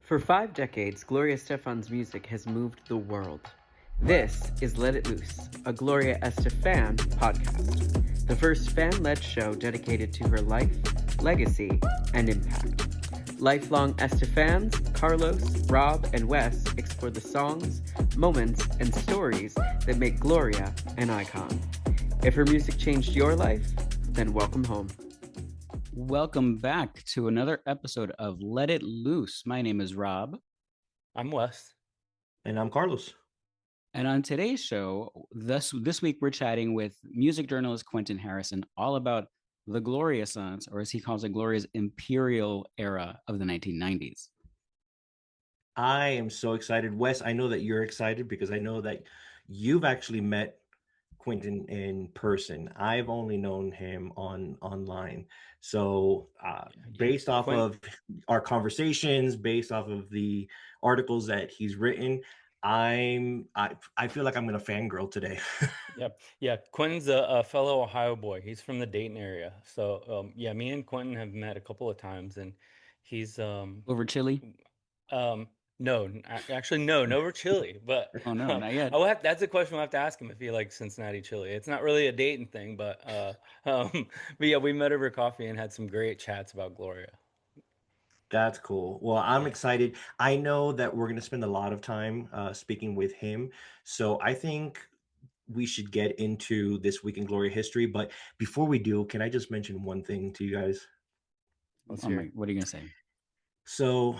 For 5 decades, Gloria Estefan's music has moved the world. This is Let It Loose, a Gloria Este-FAN podcast, the first fan-led show dedicated to her life, legacy, and impact. Lifelong Este-FANs, Carlos, Rob, and Wes explore the songs, moments, and stories that make Gloria an icon. If her music changed your life, then welcome home. Welcome back to another episode of Let It Loose. My name is Rob. I'm Wes. And I'm Carlos. And on today's show, this week we're chatting with music journalist Quentin Harrison all about the Gloria Sons, or as he calls it, Gloria's Imperial era of the 1990s. I am so excited. Wes, I know that you're excited because I know that you've actually met Quentin in person. I've only known him online. So based off of our conversations, based off of the articles that he's written, I feel like I'm gonna fangirl today. Yeah. Quentin's a fellow Ohio boy. He's from the Dayton area. So me and Quentin have met a couple of times, and he's over chili. No, actually, no over chili. But oh no, not yet. That's a question we'll have to ask him if he likes Cincinnati chili. It's not really a Dayton thing, but yeah, we met over coffee and had some great chats about Gloria. That's cool. Well, I'm excited. I know that we're going to spend a lot of time speaking with him. So I think we should get into this week in Gloria history. But before we do, can I just mention one thing to you guys? What are you going to say? So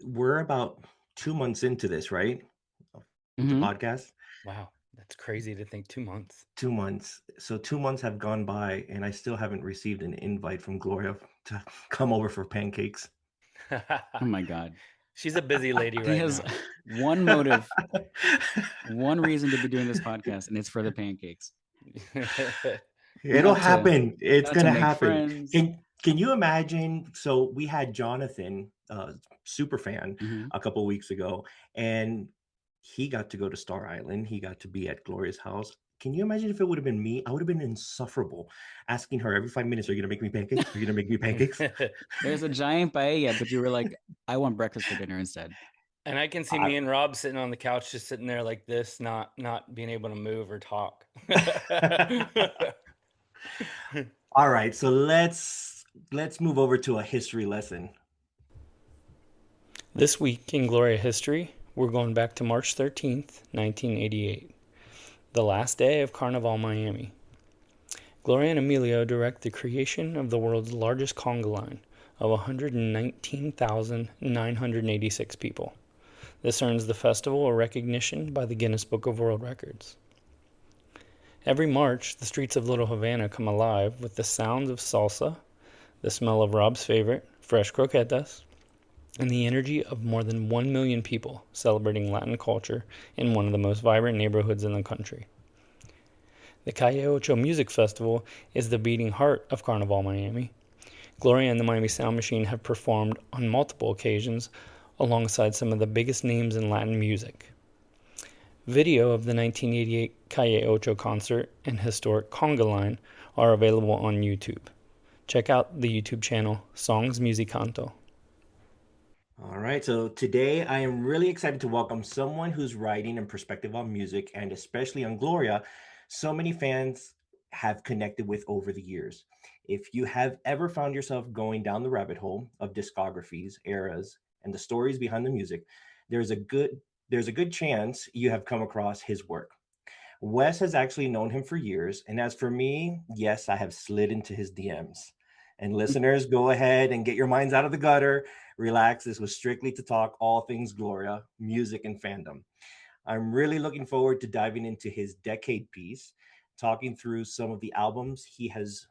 we're about 2 months into this, right? The podcast. Wow. That's crazy to think 2 months. 2 months. So 2 months have gone by and I still haven't received an invite from Gloria to come over for pancakes. Oh my God. She's a busy lady right now. He has one motive, one reason to be doing this podcast, and it's for the pancakes. It'll happen. It's going to happen. Can you imagine? So we had Jonathan, super fan, a couple of weeks ago, and he got to go to Star Island. He got to be at Gloria's house. Can you imagine if it would have been me? I would have been insufferable, asking her every 5 minutes, "Are you gonna make me pancakes? Are you gonna make me pancakes?" There's a giant paella, but you were like, "I want breakfast for dinner instead." And I can see me and Rob sitting on the couch, just sitting there like this, not being able to move or talk. All right, so let's move over to a history lesson. This week in Gloria history, we're going back to March 13th, 1988, the last day of Carnival Miami. Gloria and Emilio direct the creation of the world's largest conga line of 119,986 people. This earns the festival a recognition by the Guinness Book of World Records. Every March, the streets of Little Havana come alive with the sounds of salsa, the smell of Rob's favorite, fresh croquetas, and the energy of more than 1 million people celebrating Latin culture in one of the most vibrant neighborhoods in the country. The Calle Ocho Music Festival is the beating heart of Carnival Miami. Gloria and the Miami Sound Machine have performed on multiple occasions alongside some of the biggest names in Latin music. Video of the 1988 Calle Ocho concert and historic conga line are available on YouTube. Check out the YouTube channel Songs Musicanto. All right, so today I am really excited to welcome someone who's writing and perspective on music, and especially on Gloria, so many fans have connected with over the years. If you have ever found yourself going down the rabbit hole of discographies, eras, and the stories behind the music, there's a good chance you have come across his work. Wes has actually known him for years, and as for me, yes, I have slid into his DMs. And listeners, go ahead and get your minds out of the gutter. Relax. This was strictly to talk all things Gloria, music, and fandom. I'm really looking forward to diving into his decade piece, talking through some of the albums he has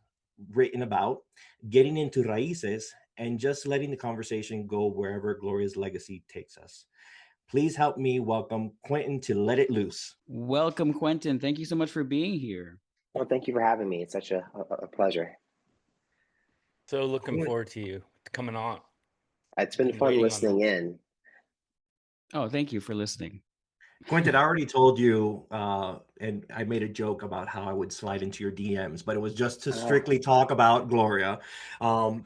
written about, getting into Raíces, and just letting the conversation go wherever Gloria's legacy takes us. Please help me welcome Quentin to Let It Loose. Welcome, Quentin. Thank you so much for being here. Well, thank you for having me. It's such a pleasure. So looking forward to you coming on. It's been fun listening in. Oh, thank you for listening. Quentin, I already told you, and I made a joke about how I would slide into your DMs, but it was just to Oh, strictly talk about Gloria.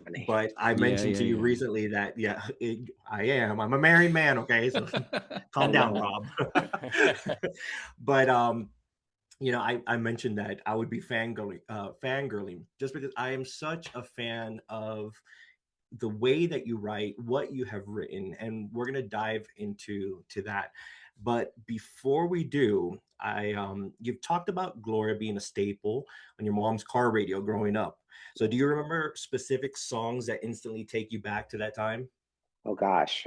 funny. But I Yeah, mentioned yeah, to you yeah. recently that, yeah, I am. I'm a married man, okay? So I calm down, know. Rob. But I mentioned that I would be fangirling just because I am such a fan of the way that you write, what you have written, and we're gonna dive into that. But before we do, you've talked about Gloria being a staple on your mom's car radio growing up. So do you remember specific songs that instantly take you back to that time? Oh gosh.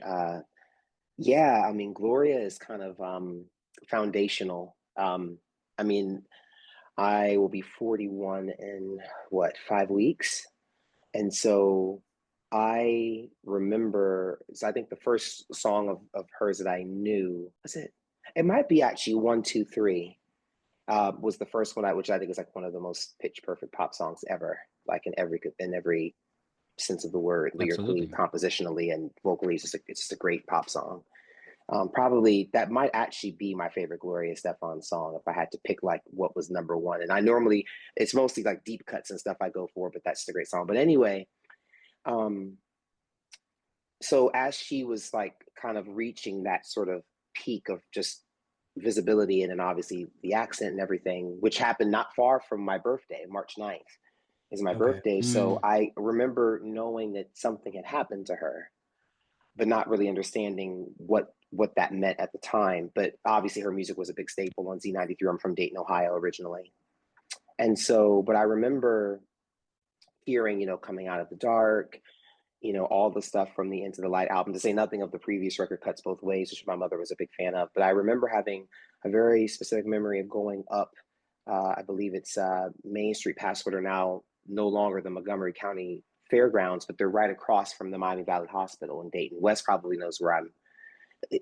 Yeah, I mean, Gloria is kind of foundational. I mean, I will be 41 in what, 5 weeks? And so I remember, so I think the first song of hers that I knew, was it? It might be actually One, Two, Three, was the first one, which I think is like one of the most pitch perfect pop songs ever, like in every sense of the word, lyrically, Absolutely. compositionally, and vocally. It's just a great pop song. Probably that might actually be my favorite Gloria Estefan song if I had to pick like what was number one. And I normally it's mostly like deep cuts and stuff I go for, but that's the great song. But anyway, um, so as she was like kind of reaching that sort of peak of just visibility and then obviously the accent and everything, which happened not far from my birthday, March 9th is my Okay. birthday. So Mm, I remember knowing that something had happened to her, but not really understanding what that meant at the time. But obviously her music was a big staple on Z93. I'm from Dayton, Ohio originally. And so, but I remember hearing, Coming Out of the Dark, all the stuff from the Into the Light album, to say nothing of the previous record, Cuts Both Ways, which my mother was a big fan of. But I remember having a very specific memory of going up, I believe it's Main Street past what are now no longer the Montgomery County Fairgrounds, but they're right across from the Miami Valley Hospital in Dayton. Wes probably knows where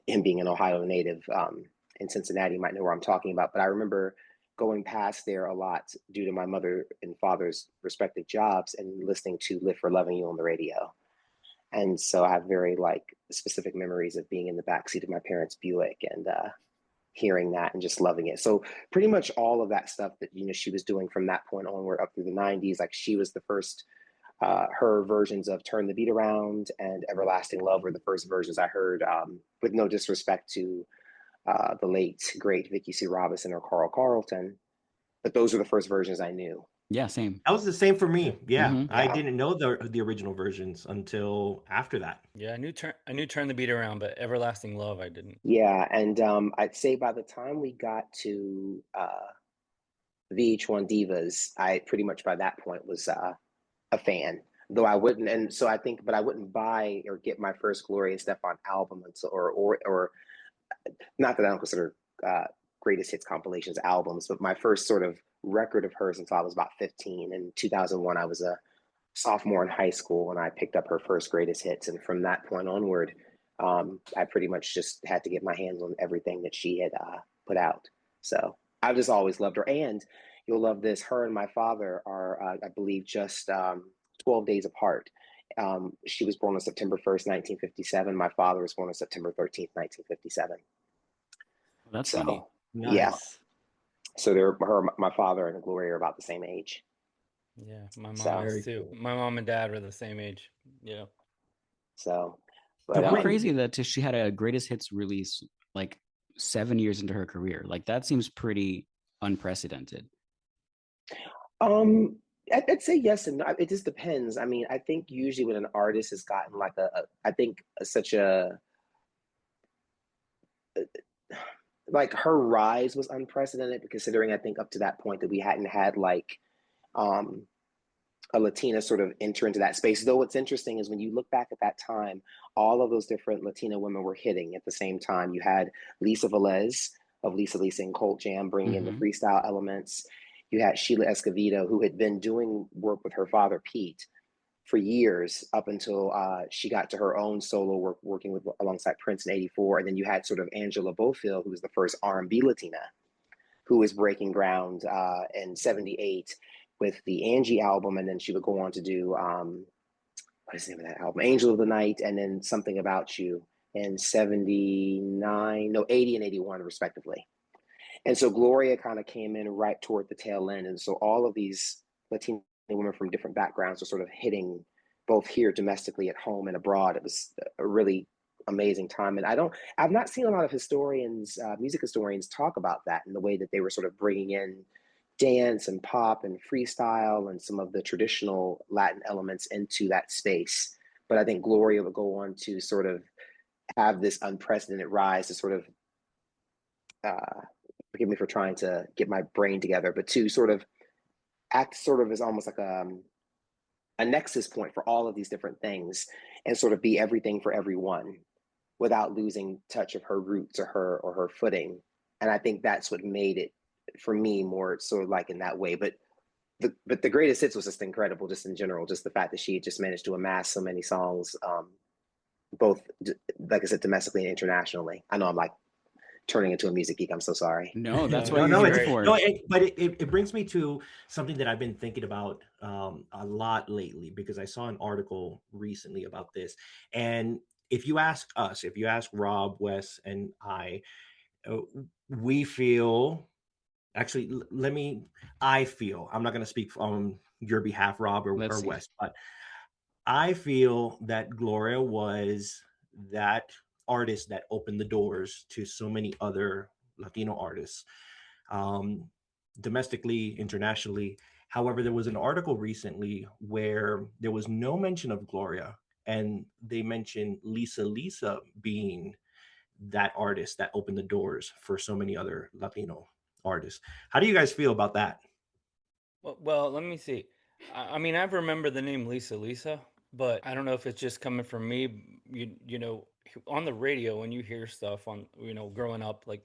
him being an Ohio native, in Cincinnati might know where I'm talking about. But I remember going past there a lot due to my mother and father's respective jobs and listening to Live for Loving You on the radio. And so I have very like specific memories of being in the backseat of my parents' Buick and hearing that and just loving it. So pretty much all of that stuff that she was doing from that point onward up through the '90s, like she was the first. Her versions of "Turn the Beat Around" and "Everlasting Love" were the first versions I heard. With no disrespect to the late great Vicky C. Robinson or Carl Carlton, but those were the first versions I knew. yeah, same. That was the same for me. Yeah, Hmm. I Yeah. didn't know the original versions until after that. Yeah, I knew Turn the Beat Around, but Everlasting Love I didn't. Yeah, and I'd say by the time we got to VH1 Divas, I pretty much by that point was a fan. Though I wouldn't, and so I think, but I wouldn't buy or get my first Gloria Estefan album until, or not that I don't consider greatest hits compilations albums, but my first sort of record of hers until I was about 15. In 2001, I was a sophomore in high school and I picked up her first greatest hits. And from that point onward, I pretty much just had to get my hands on everything that she had put out. So I've just always loved her. And you'll love this. Her and my father are, I believe, just 12 days apart. She was born on September 1st, 1957. My father was born on September 13th, 1957. That's funny. So yeah, Nice. so my father and Gloria are about the same age. Yeah, my mom So, is Very too. cool. My mom and dad were the same age. Yeah. so, So but How Quentin, crazy that she had a greatest hits release like 7 years into her career. Like that seems pretty unprecedented. um, I'd say yes and no. It just depends. I mean, I think usually when an artist has gotten like I think such a like her rise was unprecedented, considering I think up to that point that we hadn't had like um a Latina sort of enter into that space. Though what's interesting is when you look back at that time, all of those different Latina women were hitting at the same time. You had Lisa Velez of Lisa Lisa and Colt Jam bringing in the Hmm. freestyle elements. You had Sheila Escovedo, who had been doing work with her father, Pete, for years up until she got to her own solo work, working with alongside Prince in '84. And then you had sort of Angela Bofill, who was the first R&B Latina who was breaking ground in '78 with the Angie album, and then she would go on to do what is the name of that album? Angel of the Night, and then Something About You in 79, no, 80 and 81 respectively. And so Gloria kind of came in right toward the tail end. And so all of these Latino women from different backgrounds were sort of hitting both here domestically at home and abroad. It was a really amazing time. And I've not seen a lot of historians, music historians talk about that in the way that they were sort of bringing in dance and pop and freestyle and some of the traditional Latin elements into that space. But I think Gloria would go on to sort of have this unprecedented rise to sort of, forgive me for trying to get my brain together, but to sort of act sort of as almost like a nexus point for all of these different things and sort of be everything for everyone without losing touch of her roots or her footing. And I think that's what made it for me more sort of like in that way. But the greatest hits was just incredible, just in general, just the fact that she had just managed to amass so many songs, both, like I said, domestically and internationally. I know I'm like turning into a music geek. I'm so sorry. No, that's No, what No, you're it's here for. no, but it brings me to something that I've been thinking about a lot lately, because I saw an article recently about this. And if you ask us, if you ask Rob, Wes, and I, we feel, actually, I feel, I'm not going to speak on your behalf, Rob Let's or see. Wes, but I feel that Gloria was that artist that opened the doors to so many other Latino artists, um, domestically, internationally. However, there was an article recently where there was no mention of Gloria, and they mentioned Lisa being that artist that opened the doors for so many other Latino artists. How do you guys feel about that? Well, let me see. I mean, I remember the name Lisa, but I don't know if it's just coming from me. You know, on the radio when you hear stuff on, growing up like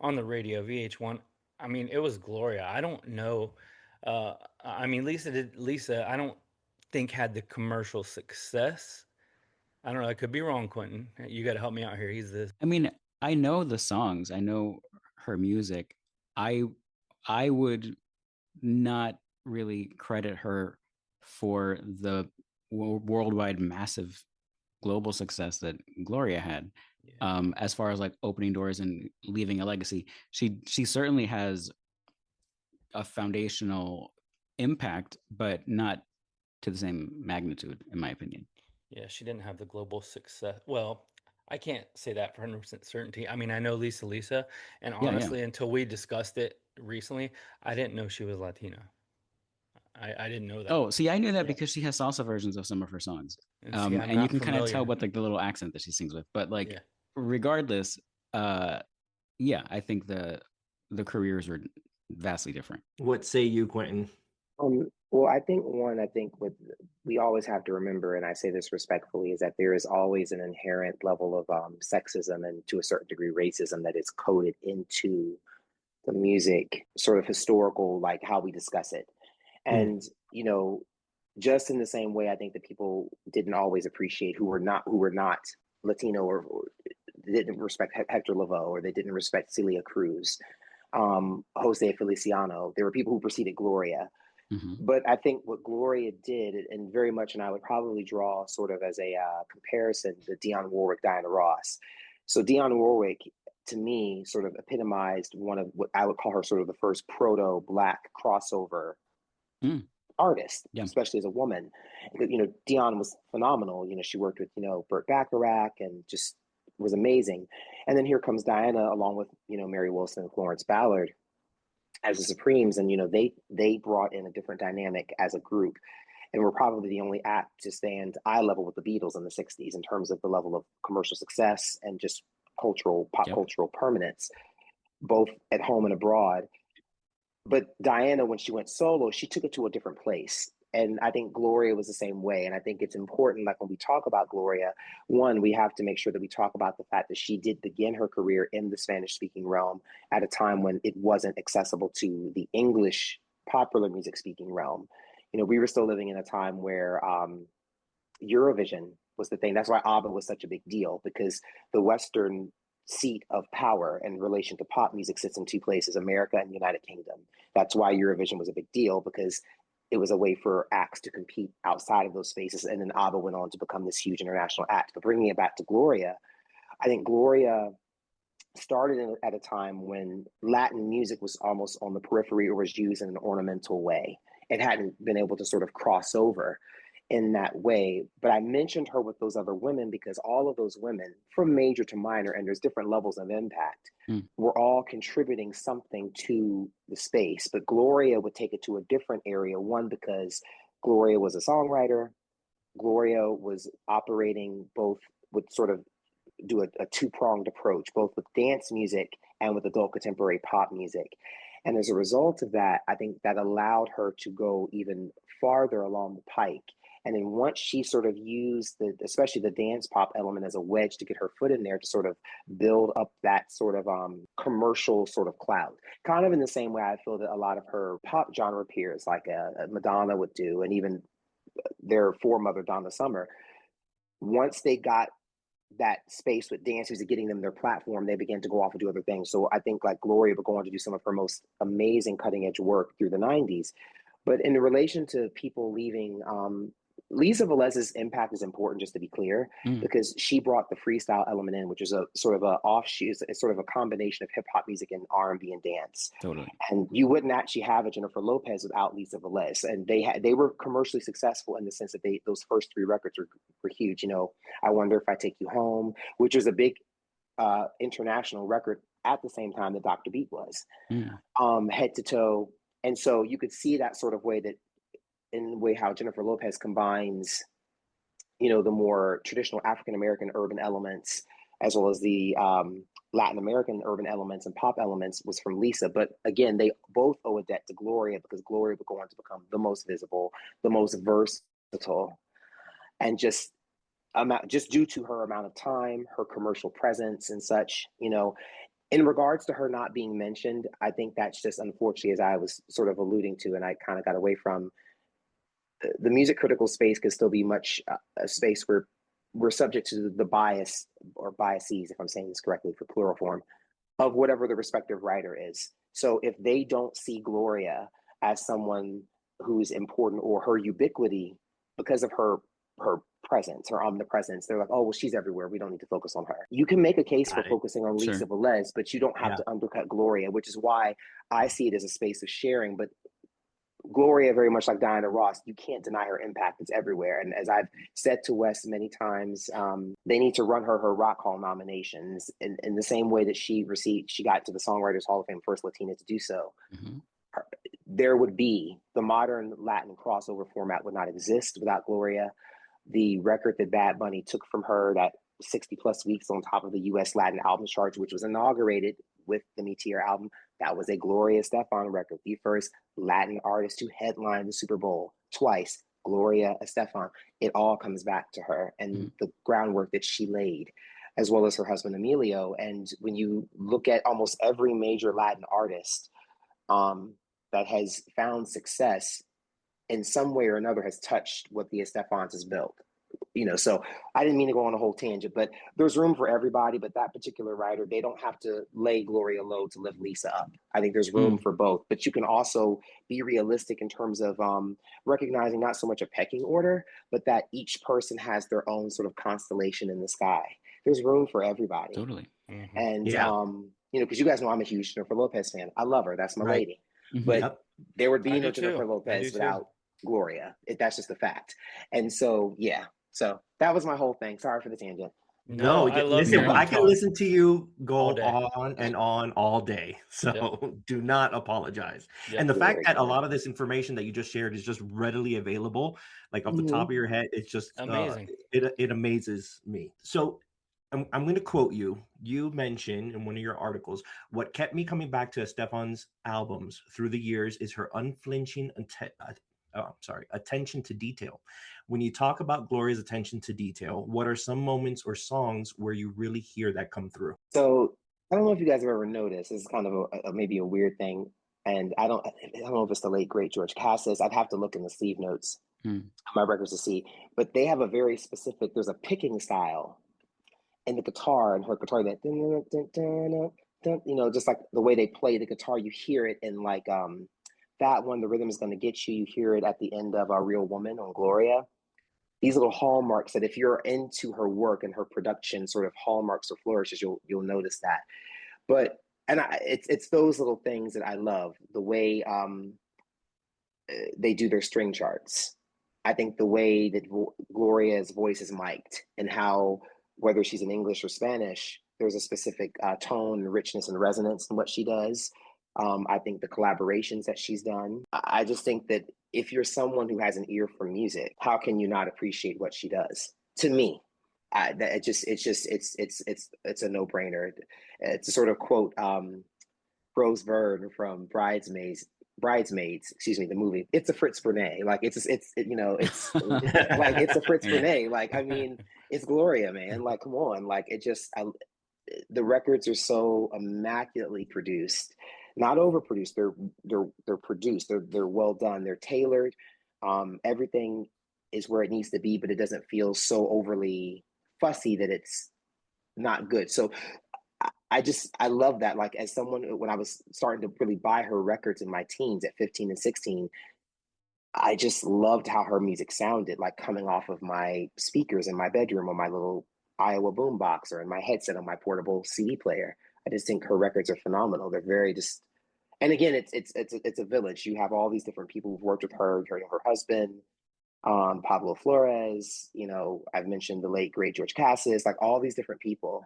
on the radio, VH1. I mean, it was Gloria. I don't know. I mean, Lisa. I don't think had the commercial success. I don't know. I could be wrong, Quentin. You got to help me out here. He's the I mean, I know the songs, I know her music. I I would not really credit her for the worldwide massive global success that Gloria had. yeah. As far as like opening doors and leaving a legacy, she certainly has a foundational impact, but not to the same magnitude, in my opinion. Yeah, she didn't have the global success. Well, I can't say that for 100% certainty. I mean, I know Lisa, and Yeah, yeah. honestly, until we discussed it recently, I didn't know she was Latina. I didn't know that. Oh, see, I knew that Yeah. because she has salsa versions of some of her songs. And see, I'm And you not can kind of tell familiar. what like the little accent that she sings with. But like Yeah. regardless, uh yeah, I think the careers were vastly different. What say you, Quentin? Well, I think what we always have to remember, and I say this respectfully, is that there is always an inherent level of sexism and to a certain degree racism that is coded into the music, sort of historical, like how we discuss it. Mm. And, you know, just in the same way, I think that people didn't always appreciate who were not Latino or didn't respect Hector Lavoe or they didn't respect Celia Cruz, Jose Feliciano. There were people who preceded Gloria. Hmm. But I think what Gloria did, and very much, and I would probably draw sort of as a comparison to Dionne Warwick, Diana Ross. So Dionne Warwick, to me, sort of epitomized one of what I would call her sort of the first proto-Black crossover Mm, artist, yeah. especially as a woman. You know, Dionne was phenomenal. You know, she worked with, Burt Bacharach and just was amazing. And then here comes Diana along with, Mary Wilson and Florence Ballard as the Supremes. And, they brought in a different dynamic as a group and were probably the only act to stand eye level with the Beatles in the 60s in terms of the level of commercial success and just pop Yep. cultural permanence, both at home and abroad. But Diana, when she went solo, she took it to a different place. And I think Gloria was the same way. And I think it's important, like when we talk about Gloria, one, we have to make sure that we talk about the fact that she did begin her career in the Spanish speaking realm at a time when it wasn't accessible to the English popular music speaking realm. We were still living in a time where Eurovision was the thing. That's why ABBA was such a big deal, because the Western seat of power in relation to pop music sits in two places, America and the United Kingdom. That's why Eurovision was a big deal, because it was a way for acts to compete outside of those spaces. And then ABBA went on to become this huge international act. But bringing it back to Gloria, I think Gloria started at a time when Latin music was almost on the periphery or was used in an ornamental way. It hadn't been able to sort of cross over in that way. But I mentioned her with those other women because all of those women, from major to minor, and there's different levels of impact, were all contributing something to the space. But Gloria would take it to a different area. One, because Gloria was a songwriter. Gloria was operating both with sort of do a two-pronged approach, both with dance music and with adult contemporary pop music. And as a result of that, I think that allowed her to go even farther along the pike. And then once she sort of used especially the dance pop element as a wedge to get her foot in there to sort of build up that sort of commercial sort of clout, kind of in the same way I feel that a lot of her pop genre peers, like Madonna would do, and even their foremother, Donna Summer, once they got that space with dance music getting them their platform, they began to go off and do other things. So I think like Gloria would go on to do some of her most amazing cutting edge work through the 90s. But in relation to people leaving, Lisa Velez's impact is important, just to be clear, because she brought the freestyle element in, which is a sort of a offshoot, it's sort of a combination of hip hop music and R&B and dance. Totally. And you wouldn't actually have a Jennifer Lopez without Lisa Velez. And they were commercially successful in the sense that those first 3 records were huge. You know, I Wonder If I Take You Home, which was a big international record at the same time that Dr. Beat was, Head to Toe. And so you could see that sort of way that in the way how Jennifer Lopez combines, you know, the more traditional African-American urban elements, as well as the Latin American urban elements and pop elements was from Lisa. But again, they both owe a debt to Gloria because Gloria would go on to become the most visible, the most versatile, and just due to her amount of time, her commercial presence and such, you know. In regards to her not being mentioned, I think that's just unfortunately, as I was sort of alluding to, and I kind of got away from, the music critical space could still be much a space where we're subject to the bias or biases, if I'm saying this correctly for plural form, of whatever the respective writer is. So if they don't see Gloria as someone who's important or her ubiquity because of her presence, her omnipresence, they're like, oh, well, she's everywhere. We don't need to focus on her. You can make a case for focusing on Lisa Velez, but you don't have to undercut Gloria, which is why I see it as a space of sharing. But Gloria, very much like Diana Ross, you can't deny her impact. It's everywhere. And as I've said to Wes many times, they need to run her Rock Hall nominations in the same way that she got to the Songwriters Hall of Fame, first Latina to do so. There would be the modern Latin crossover format would not exist without Gloria. The record that Bad Bunny took from her, that 60 plus weeks on top of the US Latin album charts, which was inaugurated with the Meteor album, that was a Gloria Estefan record, the first Latin artist to headline the Super Bowl twice. Gloria Estefan. It all comes back to her and the groundwork that she laid, as well as her husband Emilio. And when you look at almost every major Latin artist that has found success in some way or another has touched what the Estefans has built. You know, so I didn't mean to go on a whole tangent, but there's room for everybody. But that particular writer, they don't have to lay Gloria low to lift Lisa up. I think there's room for both, but you can also be realistic in terms of recognizing not so much a pecking order, but that each person has their own sort of constellation in the sky. There's room for everybody. Totally. And, you know, because you guys know I'm a huge Jennifer Lopez fan. I love her. That's my lady. But there would be no Jennifer Lopez without Gloria. That's just a fact. And so, yeah. So that was my whole thing. Sorry for the tangent. No, I love listen, I can listen to you go all on and on all day. So do not apologize. Yep. And the fact that a lot of this information that you just shared is just readily available, like off the top of your head, it's just amazing. It amazes me. So I'm going to quote you. You mentioned in one of your articles, what kept me coming back to Estefan's albums through the years is her unflinching attention to detail. When you talk about Gloria's attention to detail, what are some moments or songs where you really hear that come through? So I don't know if you guys have ever noticed. This is kind of maybe a weird thing, and I don't know if it's the late great George Cassis. I'd have to look in the sleeve notes of my records to see, but they have a very specific. There's a picking style in the guitar and her guitar that you know, just like the way they play the guitar. You hear it in like that one. The Rhythm Is Gonna Get You. You hear it at the end of A Real Woman on Gloria. these little hallmarks that if you're into her work and her production sort of hallmarks or flourishes, you'll notice that. But it's those little things that I love. The way they do their string charts. I think the way that Gloria's voice is mic'd and how, whether she's in English or Spanish, there's a specific tone, richness, and resonance in what she does. I think the collaborations that she's done. I just think that if you're someone who has an ear for music, how can you not appreciate what she does? To me, it's a no-brainer. It's a sort of quote Rose Byrne from Bridesmaids, excuse me, the movie. It's a Fritz Burnett. Like it's like it's a Fritz Burnett. Like, I mean, it's Gloria, man. Like, come on. Like, the records are so immaculately produced, not overproduced. They're produced. They're well done. They're tailored. Everything is where it needs to be, but it doesn't feel so overly fussy that it's not good. So I love that. Like, as someone, when I was starting to really buy her records in my teens at 15 and 16, I just loved how her music sounded, like coming off of my speakers in my bedroom, on my little Iowa boombox, or in my headset on my portable CD player. I just think her records are phenomenal. They're very just, and again, it's a village. You have all these different people who've worked with her, her husband, Pablo Flores. You know, I've mentioned the late great George Cassis. Like, all these different people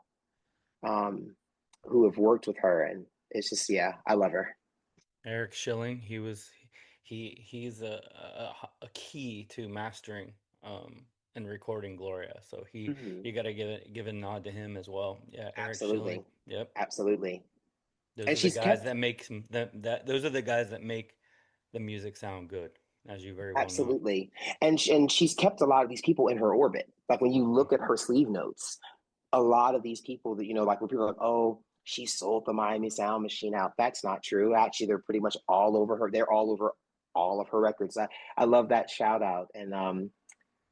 who have worked with her, and it's just, yeah, I love her. Eric Schilling, he's a key to mastering and recording Gloria. So you got to give a nod to him as well. Yeah, Eric Absolutely. Schilling. Yep. Absolutely. Those And are the she's guys kept that make those are the guys that make the music sound good, as you very well know. absolutely. And she's kept a lot of these people in her orbit. Like, when you look at her sleeve notes, a lot of these people that, you know, like, when people are like, oh, she sold the Miami Sound Machine out. That's not true. Actually, they're pretty much all over her. They're all over all of her records. I love that shout out. And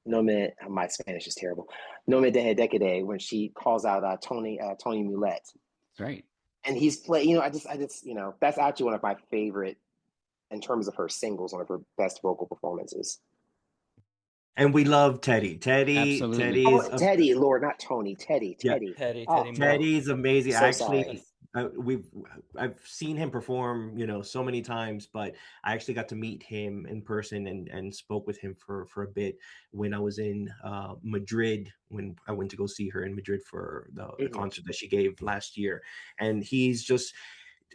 no me, my Spanish is terrible. No me deje decade, when she calls out Tony Mulet. That's right. And he's played, you know, I just, you know, that's actually one of my favorite, in terms of her singles, one of her best vocal performances. And we love Teddy. Absolutely. Teddy, Lord, not Tony. Teddy. Yeah. Teddy Teddy's amazing. So sorry. I've seen him perform, you know, so many times, but I actually got to meet him in person and spoke with him for a bit when I was in Madrid, when I went to go see her in Madrid for the concert that she gave last year. And he's just,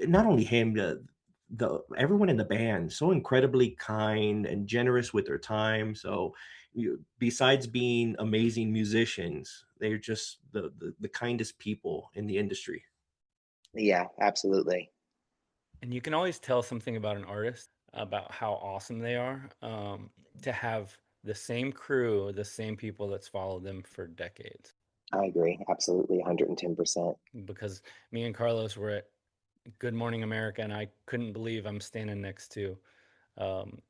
not only him, the everyone in the band, so incredibly kind and generous with their time. So besides being amazing musicians, they're just the kindest people in the industry. Yeah, absolutely. And you can always tell something about an artist, about how awesome they are, to have the same crew, the same people that's followed them for decades. I agree. Absolutely. 110%. Because me and Carlos were at Good Morning America, and I couldn't believe I'm standing next to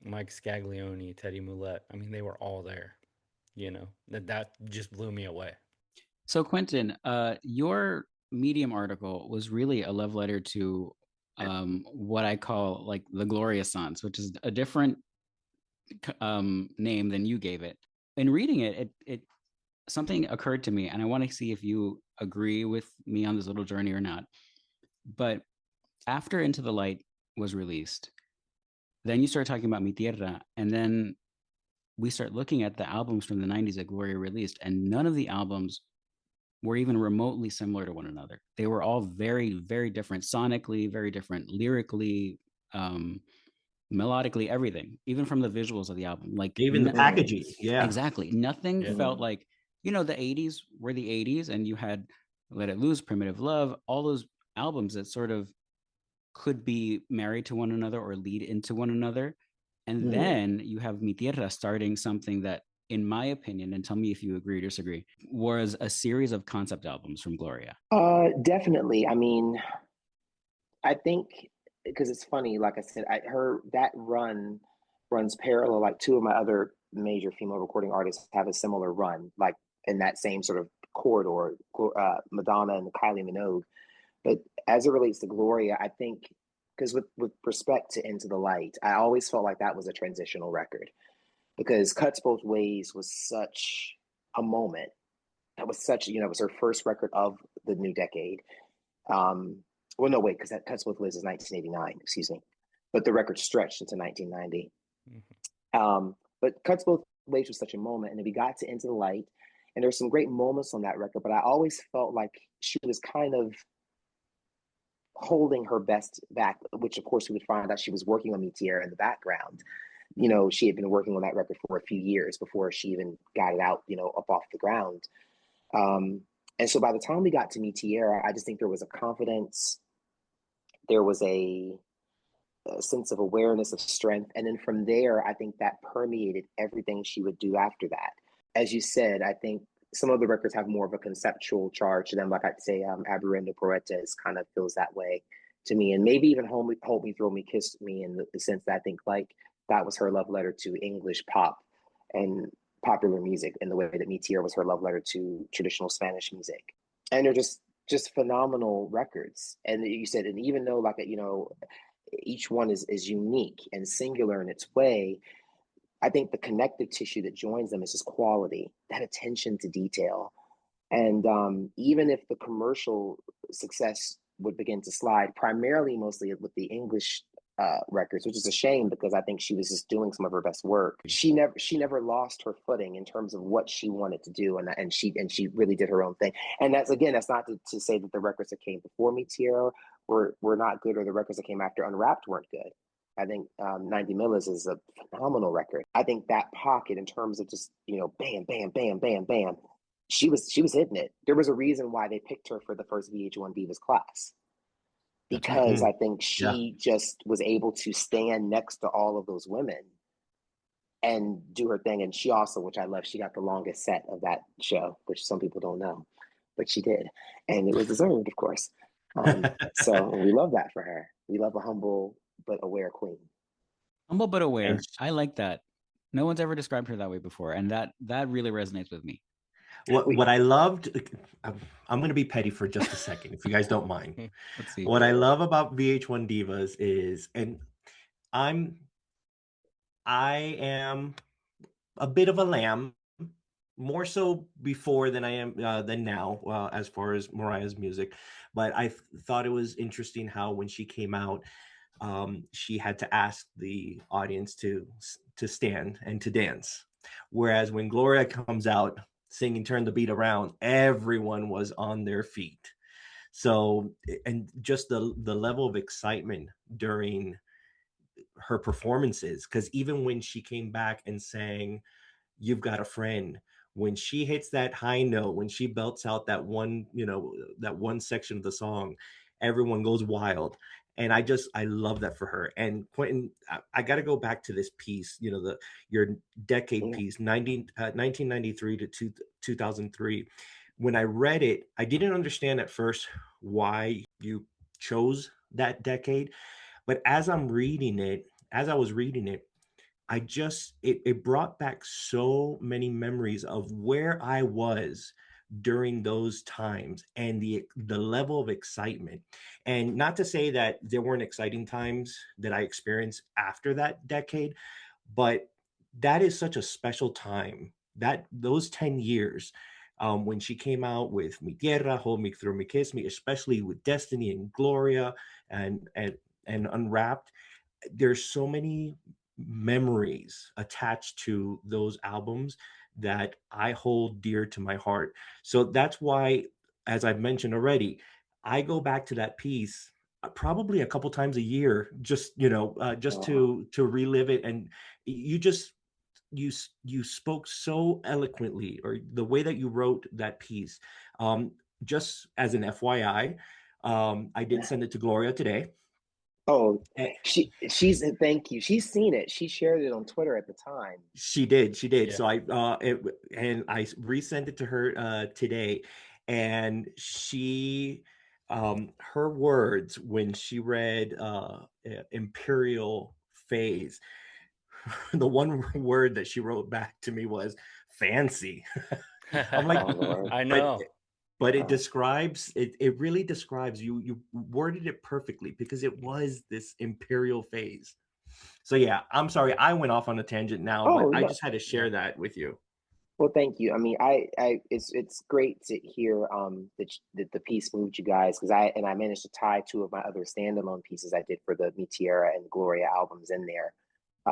Mike Scaglione, Teddy Mulet. I mean, they were all there. You know, that just blew me away. So, Quentin, your Medium article was really a love letter to what I call, like, the Gloria Sons, which is a different name than you gave it. In reading it, something occurred to me, and I want to see if you agree with me on this little journey or not. But after Into the Light was released, then you start talking about Mi Tierra, and then we start looking at the albums from the 90s that Gloria released, and none of the albums were even remotely similar to one another. They were all very, very different sonically, very different lyrically, melodically, everything, even from the visuals of the album. Like, even the packaging. Yeah, exactly. Nothing felt like, you know, the 80s were the 80s, and you had Let It Loose, Primitive Love, all those albums that sort of could be married to one another or lead into one another. And then you have Mi Tierra starting something that, in my opinion, and tell me if you agree or disagree, was a series of concept albums from Gloria. Definitely. I mean, I think, because it's funny, like I said, that run runs parallel. Like, two of my other major female recording artists have a similar run, like in that same sort of corridor, Madonna and Kylie Minogue. But as it relates to Gloria, I think, because with respect to Into the Light, I always felt like that was a transitional record. because Cuts Both Ways was such a moment. That was such, it was her first record of the new decade. Well, no, wait, because that Cuts Both Ways is 1989, excuse me. But the record stretched into 1990. But Cuts Both Ways was such a moment. And then we got to Into the Light, and there's some great moments on that record, but I always felt like she was kind of holding her best back, which of course we would find out she was working on Mi Tierra in the background. She had been working on that record for a few years before she even got it out, up off the ground. And so by the time we got to Mi Tierra, I just think there was a confidence, there was a sense of awareness, of strength. And then from there, I think that permeated everything she would do after that. As you said, I think some of the records have more of a conceptual charge to them. Like I'd say Abriendo Poetas kind of feels that way to me. And maybe even Hold Me, Throw Me, Kiss Me, in the sense that I think like that was her love letter to English pop and popular music, in the way that Mi Tierra was her love letter to traditional Spanish music. And they're just phenomenal records. And you said, and even though like, each one is unique and singular in its way, I think the connective tissue that joins them is just quality, that attention to detail. And even if the commercial success would begin to slide, primarily mostly with the English records, which is a shame because I think she was just doing some of her best work. She never lost her footing in terms of what she wanted to do, and she really did her own thing. And that's not to say that the records that came before Mi Tierra were not good, or the records that came after Unwrapped weren't good. I think 90 Millas is a phenomenal record. I think that pocket, in terms of just bam, bam, bam, bam, bam, she was hitting it. There was a reason why they picked her for the first VH1 Divas class, because I think she just was able to stand next to all of those women and do her thing. And she also, which I love, she got the longest set of that show, which some people don't know, but she did, and it was deserved, of course. So we love that for her. We love a humble but aware queen. Humble but aware. I like that. No one's ever described her that way before, and that really resonates with me. What I loved, I'm going to be petty for just a second, if you guys don't mind. Let's see. What I love about VH1 Divas is, and I am a bit of a lamb, more so before than I am than now, as far as Mariah's music. But I thought it was interesting how when she came out, she had to ask the audience to stand and to dance. Whereas when Gloria comes out singing Turn the Beat Around, everyone was on their feet. So, and just the level of excitement during her performances, because even when she came back and sang You've Got a Friend, when she hits that high note, when she belts out that one, that one section of the song, everyone goes wild. And I love that for her. And Quentin, I got to go back to this piece, your decade piece, 1993 to 2003. When I read it, I didn't understand at first why you chose that decade. But as I was reading it, it brought back so many memories of where I was during those times and the level of excitement. And not to say that there weren't exciting times that I experienced after that decade, but that is such a special time, that those 10 years, when she came out with Mi Tierra, Hold Me, Throw Me, Kiss Me, especially with Destiny and Gloria and Unwrapped. There's so many memories attached to those albums that I hold dear to my heart. So that's why, as I've mentioned already, I go back to that piece probably a couple times a year, just to relive it. And you spoke so eloquently, or the way that you wrote that piece. Just as an FYI, I did send it to Gloria today. Oh, she's thank you. She's seen it. She shared it on Twitter at the time. She did. Yeah. So I resent it to her today, and she her words when she read Imperial Phase, the one word that she wrote back to me was fancy. I'm like, I know. But it describes it. It really describes you. You worded it perfectly, because it was this Imperial Phase. So yeah, I'm sorry I went off on a tangent now, but Oh I no. just had to share that with you. Well, thank you. I mean, it's great to hear that the piece moved you guys, because I managed to tie two of my other standalone pieces I did for the Mi Tierra and Gloria albums in there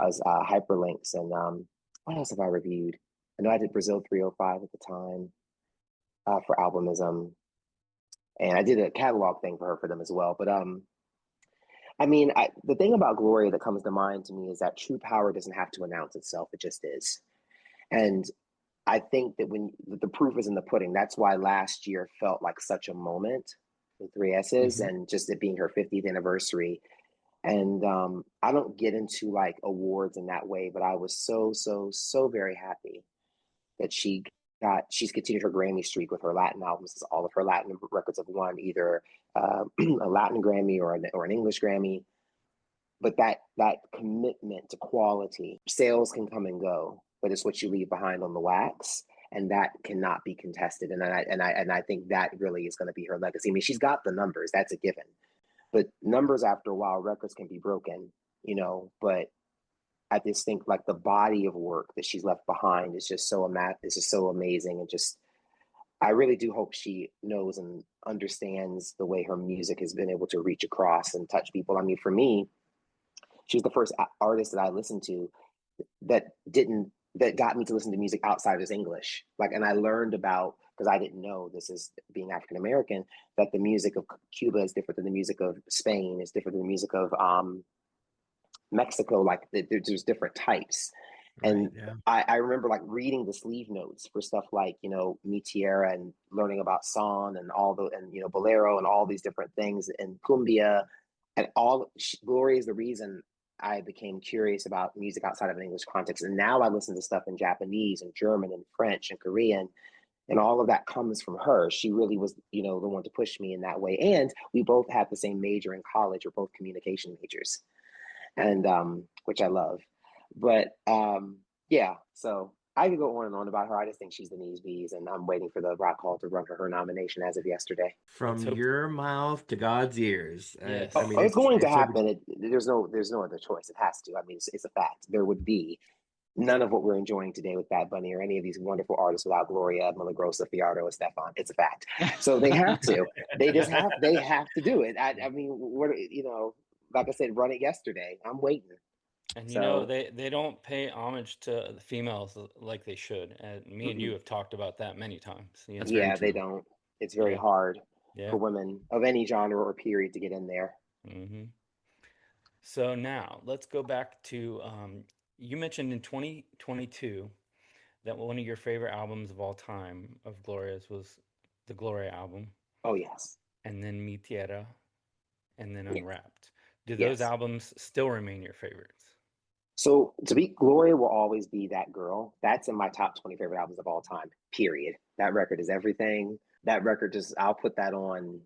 as hyperlinks. And what else have I reviewed? I know I did Brazil 305 at the time for Albumism, and I did a catalog thing for her for them as well. But I mean, the thing about Gloria that comes to mind to me is that true power doesn't have to announce itself; it just is. And I think that when the proof is in the pudding, that's why last year felt like such a moment with Three S's, and just it being her 50th anniversary. And I don't get into like awards in that way, but I was so very happy that she's continued her Grammy streak with her Latin albums. All of her Latin records have won either a Latin Grammy or an English Grammy. But that commitment to quality, sales can come and go, but it's what you leave behind on the wax, and that cannot be contested. And I think that really is going to be her legacy. I mean, she's got the numbers, that's a given, but numbers after a while, records can be broken, you know. But I just think like the body of work that she's left behind is just so amazing, and just I really do hope she knows and understands the way her music has been able to reach across and touch people. I mean, for me, she was the first artist that I listened to that got me to listen to music outside of just English. Like, and I learned about, because I didn't know, this is being African American, that the music of Cuba is different than the music of Spain, is different than the music of Mexico. Like there's different types. And I remember like reading the sleeve notes for stuff like, you know, Mi Tierra, and learning about son and you know, bolero and all these different things, and cumbia, and Gloria is the reason I became curious about music outside of an English context. And now I listen to stuff in Japanese and German and French and Korean, and all of that comes from her. She really was, you know, the one to push me in that way. And we both had the same major in college. We're both communication majors, and which I love. But yeah, so I could go on and on about her. I just think she's the knees bees, and I'm waiting for the Rock Hall to run her nomination as of yesterday. From your mouth to God's ears. Yes. I mean, It's going to so happen. There's no other choice. It has to. I mean, it's a fact. There would be none of what we're enjoying today with Bad Bunny or any of these wonderful artists without Gloria, Milagrosa, Fiardo, Este-FAN. It's a fact. So they have to. They have to do it. I mean, what, you know, like I said, run it yesterday. I'm waiting. And you know, they don't pay homage to the females like they should. And me and you have talked about that many times. You know? Yeah, they don't. It's very hard for women of any genre or period to get in there. So now let's go back to you mentioned in 2022 that one of your favorite albums of all time of Gloria's was the Gloria album. Oh yes. And then Mi Tierra, and then Unwrapped. Do those albums still remain your favorites? So Gloria will always be that girl. That's in my top 20 favorite albums of all time, period. That record is everything. That record I'll put that on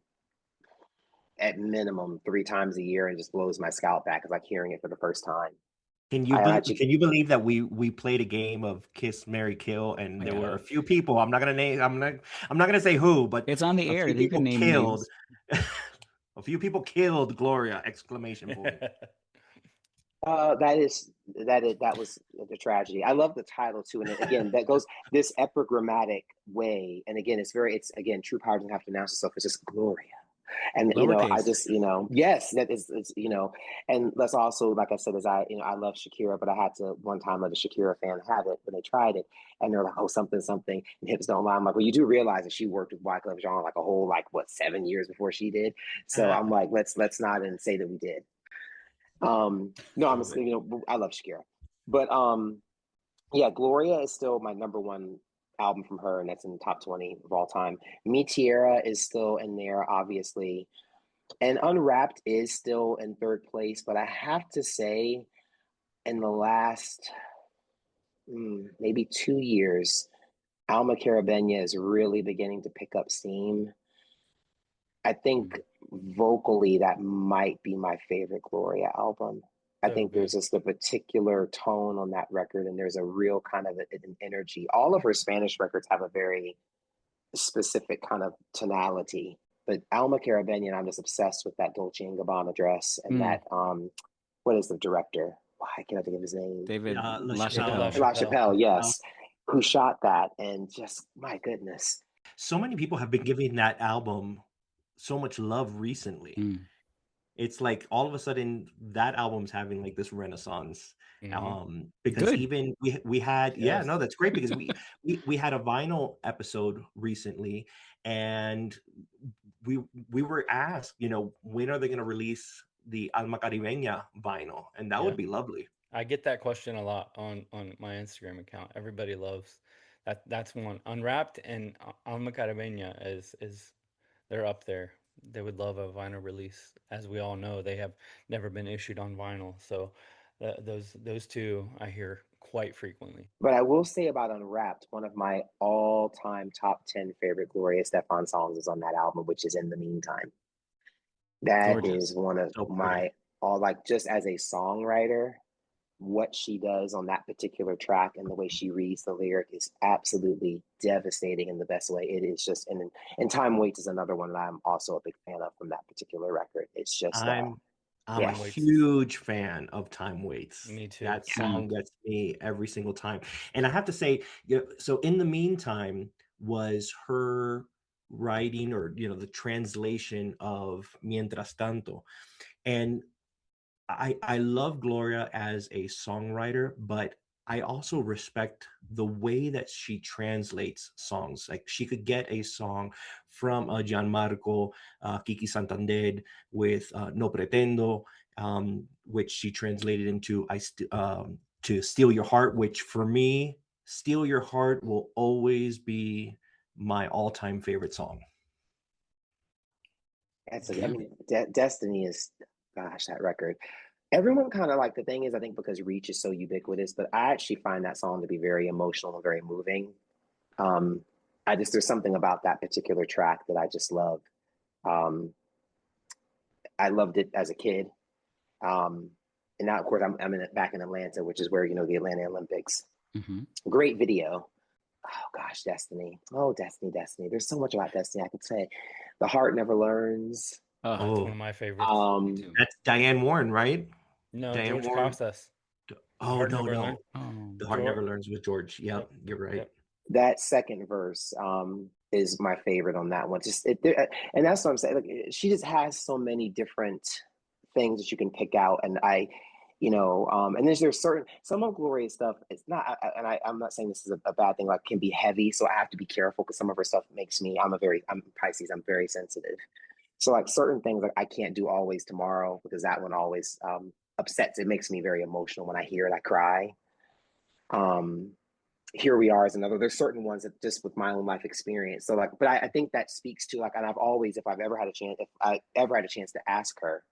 at minimum 3 times a year, and just blows my scalp back. It's like hearing it for the first time. Can you believe that we played a game of Kiss, Marry, Kill, and there were a few people. I'm not gonna say who, but it's on the air. You can name names. A few people killed Gloria! Exclamation point. That was the tragedy. I love the title too, and again, that goes this epigrammatic way. And again, it's true power doesn't have to announce itself. It's just Gloria. And you know, I just, you know, yes, that is, it's, you know, and let's also, like I said, I love Shakira, but I had to one time let a Shakira fan have it when they tried it, and they're like, oh, something, and hips don't lie. I'm like, well, you do realize that she worked with Wyclef Jean like a whole 7 years before she did. So I'm like, let's not and say that we did. No, I'm just, you know, I love Shakira, but yeah, Gloria is still my number one album from her, and that's in the top 20 of all time. Mi Tierra is still in there, obviously, and Unwrapped is still in third place. But I have to say, in the last maybe 2 years, Alma Carabena is really beginning to pick up steam. I think vocally that might be my favorite Gloria album. I think there's just a particular tone on that record, and there's a real kind of an energy. All of her Spanish records have a very specific kind of tonality, but Alma Carabena, I'm just obsessed with that Dolce & Gabbana dress and that, what is the director? why can't I think of his name? David LaChapelle. David LaChapelle. LaChapelle. LaChapelle, yes, who shot that, and just my goodness. So many people have been giving that album so much love recently. Mm. It's like all of a sudden that album's having like this renaissance. Because Good. even we had Yes. no, that's great because we had a vinyl episode recently, and we were asked, when are they going to release the Alma Caribeña vinyl, and that Yeah. would be lovely. I get that question a lot on my Instagram account. Everybody loves that. That's one. Unwrapped and Alma Caribeña is they're up there. They would love a vinyl release. As we all know, they have never been issued on vinyl. So those two I hear quite frequently. But I will say about Unwrapped, one of my all-time top 10 favorite Gloria Estefan songs is on that album, which is In the Meantime. That Gorgeous. is one of So pretty. my all, like, just as a songwriter, what she does on that particular track and the way she reads the lyric is absolutely devastating in the best way. It is just, and Time Waits is another one that I'm also a big fan of from that particular record. It's just I'm yeah. a huge fan of Time Waits. Me too. That song gets me every single time. And I have to say, so In the Meantime was her writing, or the translation of Mientras Tanto. And I love Gloria as a songwriter, but I also respect the way that she translates songs. Like, she could get a song from Gianmarco Kiki Santander with No Pretendo, which she translated into to Steal Your Heart, which for me, Steal Your Heart will always be my all-time favorite song. That's I mean, Destiny is, gosh, that record. Everyone kind of, like, the thing is, I think because Reach is so ubiquitous, but I actually find that song to be very emotional and very moving. There's something about that particular track that I just love. I loved it as a kid. And now, of course, I'm back in Atlanta, which is where, the Atlanta Olympics. Mm-hmm. Great video. Oh gosh, Destiny. Oh, Destiny, Destiny. There's so much about Destiny I could say. The Heart Never Learns. That's one of my favorites. That's Diane Warren, right? No, Diane George Warren. Costas. Oh, no. Oh. The Heart Never Learns with George. Yep, you're right. Yep. That second verse is my favorite on that one. And that's what I'm saying. Like, she just has so many different things that you can pick out, and and there's certain, some of Gloria's stuff. It's not, I'm not saying this is a bad thing. Like, can be heavy, so I have to be careful because some of her stuff makes me. I'm Pisces. I'm very sensitive. So, like, certain things, like, I can't do Always Tomorrow because that one always upsets. It makes me very emotional when I hear it. I cry. Here We Are is another. There's certain ones that just with my own life experience. So, like, but I think that speaks to, like, and I've always, if I ever had a chance to ask her,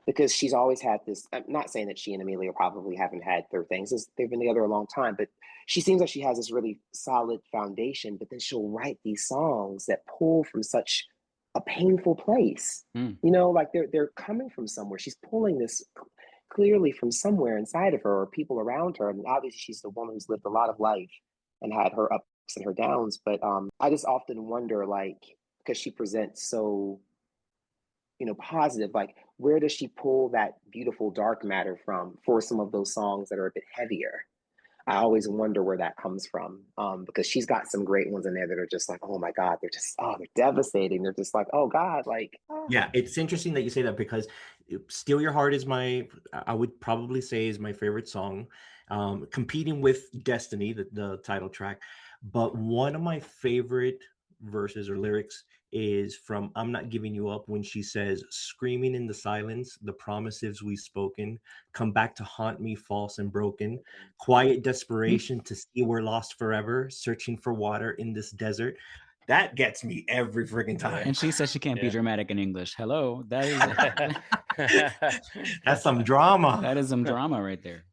because she's always had this. I'm not saying that she and Amelia probably haven't had their things. They've been together a long time, but she seems like she has this really solid foundation. But then she'll write these songs that pull from such a painful place. Like, they're coming from somewhere. She's pulling this clearly from somewhere inside of her or people around her. And obviously she's the woman who's lived a lot of life and had her ups and her downs. But I just often wonder, like, because she presents so, positive, like, where does she pull that beautiful dark matter from for some of those songs that are a bit heavier? I always wonder where that comes from, because she's got some great ones in there that are just like, oh my God, they're devastating. They're just like, oh God, like. Oh. Yeah, it's interesting that you say that because Steal Your Heart is I would probably say is my favorite song, competing with Destiny, the title track. But one of my favorite verses or lyrics is from I'm Not Giving You Up, when she says, screaming in the silence, the promises we've spoken come back to haunt me, false and broken. Quiet desperation to see we're lost forever, searching for water in this desert. That gets me every freaking time. And she says she can't be dramatic in English. Hello, that is that's some drama. That is some drama right there.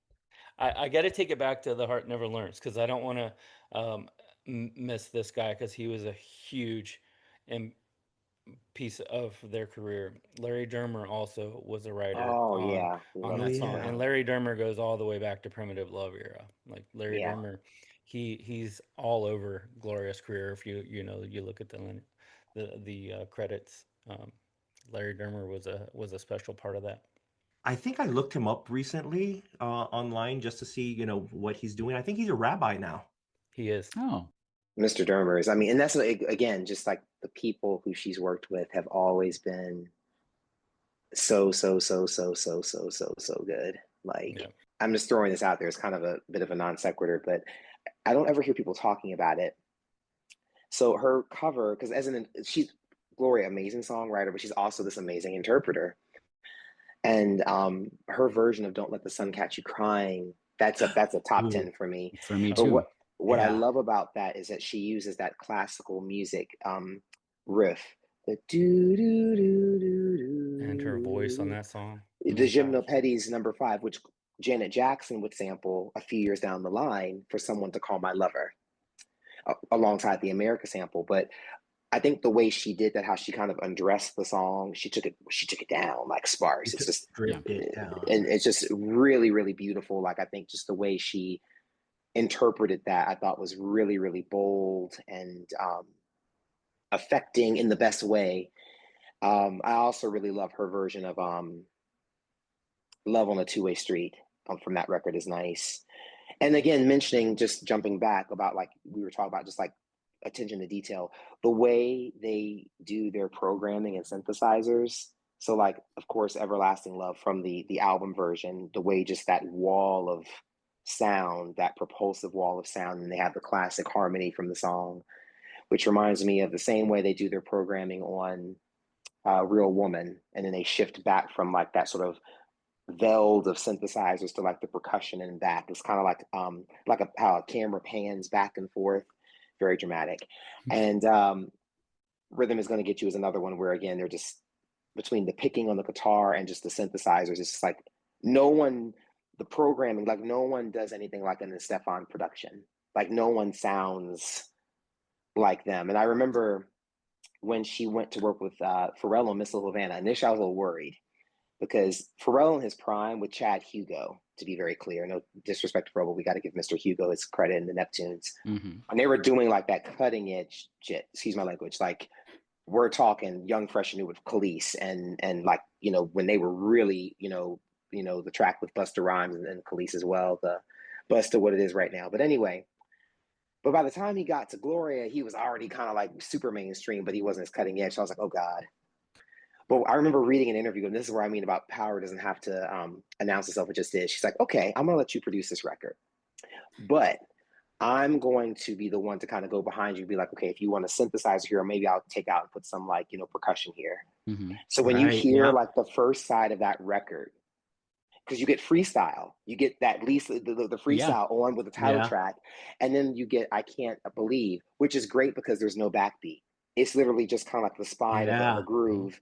I got to take it back to The Heart Never Learns, because I don't want to miss this guy, because he was a huge piece of their career. Larry Dermer also was a writer on that song. And Larry Dermer goes all the way back to Primitive Love era. Like, Larry Dermer, he's all over Gloria's career. If you look at the credits, Larry Dermer was a special part of that. I think I looked him up recently online just to see, what he's doing. I think he's a rabbi now. He is. Oh, Mr. Dermers. I mean, and that's again, just like the people who she's worked with have always been so good. Like, Yeah. I'm just throwing this out there. It's kind of a bit of a non sequitur, but I don't ever hear people talking about it. So her cover, because she's Gloria, amazing songwriter, but she's also this amazing interpreter. And her version of "Don't Let the Sun Catch You Crying," that's a top Ooh. 10 for me. for me But too. what I Yeah. love about that is that she uses that classical music riff, the do do do do do, And her voice on that song. the Oh my gosh. Gymnopédies #5, which Janet Jackson would sample a few years down the line for "Someone to Call My Lover," alongside the America sample. But I think the way she did that, how she kind of undressed the song, she took it down like sparse. It's just, Stripped it down. and it's just really, really beautiful. Like, I think just the way she interpreted that, I thought was really, really bold and affecting in the best way. I also really love her version of "Love on a Two-Way Street" from that record is nice. And again, just jumping back about, like we were talking about, just like attention to detail, the way they do their programming and synthesizers. So, like, of course, "Everlasting Love" from the album version, the way just that wall of sound, that propulsive wall of sound, and they have the classic harmony from the song, which reminds me of the same way they do their programming on "Real Woman," and then they shift back from like that sort of veld of synthesizers to like the percussion and back. It's kind of like how a camera pans back and forth, very dramatic. And "Rhythm Is Gonna Get You" is another one where, again, they're just between the picking on the guitar and just the synthesizers. It's just like the programming, like no one does anything like an Este-FAN production. Like no one sounds like them. And I remember when she went to work with Pharrell on "Miss Little Havana," initially I was a little worried, because Pharrell in his prime with Chad Hugo, to be very clear, no disrespect to Pharrell, but we got to give Mr. Hugo his credit in the Neptunes. Mm-hmm. And they were doing like that cutting edge shit, excuse my language, like we're talking Young, Fresh and New with Khalees, and like, when they were really, the track with Busta Rhymes and Khalees as well, the Busta What It Is Right Now. But anyway, but by the time he got to Gloria, he was already kind of like super mainstream, but he wasn't as cutting edge. So I was like, oh God. But I remember reading an interview, and this is where I mean about power doesn't have to announce itself, it just is. She's like, okay, I'm gonna let you produce this record, but I'm going to be the one to kind of go behind you and be like, okay, if you want a synthesizer here, maybe I'll take out and put some like, percussion here. Mm-hmm. So when you Right, hear yeah. like the first side of that record, because you get freestyle, you get that, at least the freestyle on with the title Yeah. track, and then you get "I Can't Believe," which is great because there's no backbeat. It's literally just kind of like the spine of a Yeah. groove.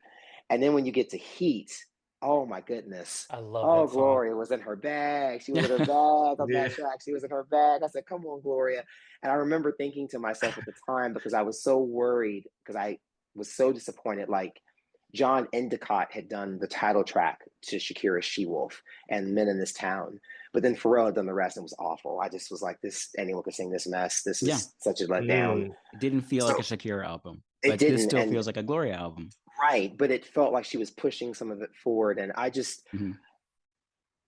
And then when you get to "Heat," oh my goodness. I love Oh, that song. Gloria was in her bag. She was in her bag on Yeah. that track. She was in her bag. I said, come on, Gloria. And I remember thinking to myself at the time, because I was so worried, because I was so disappointed. Like, John Endicott had done the title track to Shakira's "She-Wolf" and "Men in This Town," but then Pharrell had done the rest, and it was awful. I just was like, anyone could sing this mess. This is such a letdown. It didn't feel like a Shakira album, but this still feels like a Gloria album. Right, but it felt like she was pushing some of it forward, and I just,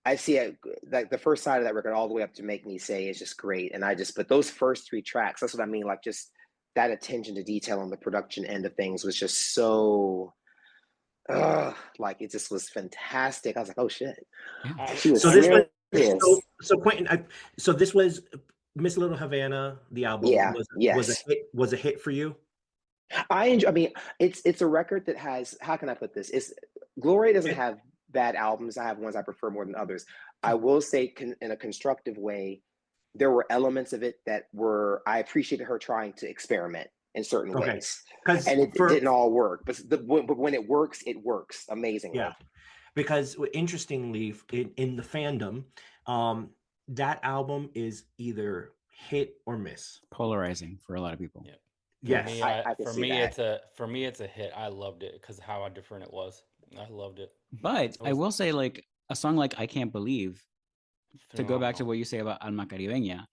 I see it, like the first side of that record all the way up to "Make Me Say" is just great, and but those first 3 tracks, that's what I mean, like just that attention to detail on the production end of things was just so, like it just was fantastic. I was like, oh shit. Yeah. She was So this was serious. so Quentin. So this was "Miss Little Havana." The album was a hit for you. I enjoy. I mean, it's a record that has. How can I put this? Gloria doesn't have bad albums. I have ones I prefer more than others. I will say, in a constructive way, there were elements of it that I appreciated her trying to experiment in certain ways, and it didn't all work. But when it works amazingly. Yeah, because interestingly, in the fandom, that album is either hit or miss. Polarizing for a lot of people. Yeah. Yes, For me, it's a hit. I loved it because how different it was. I loved it. But I will say, like a song like "I Can't Believe," to go back to what you say about Alma Caribeña,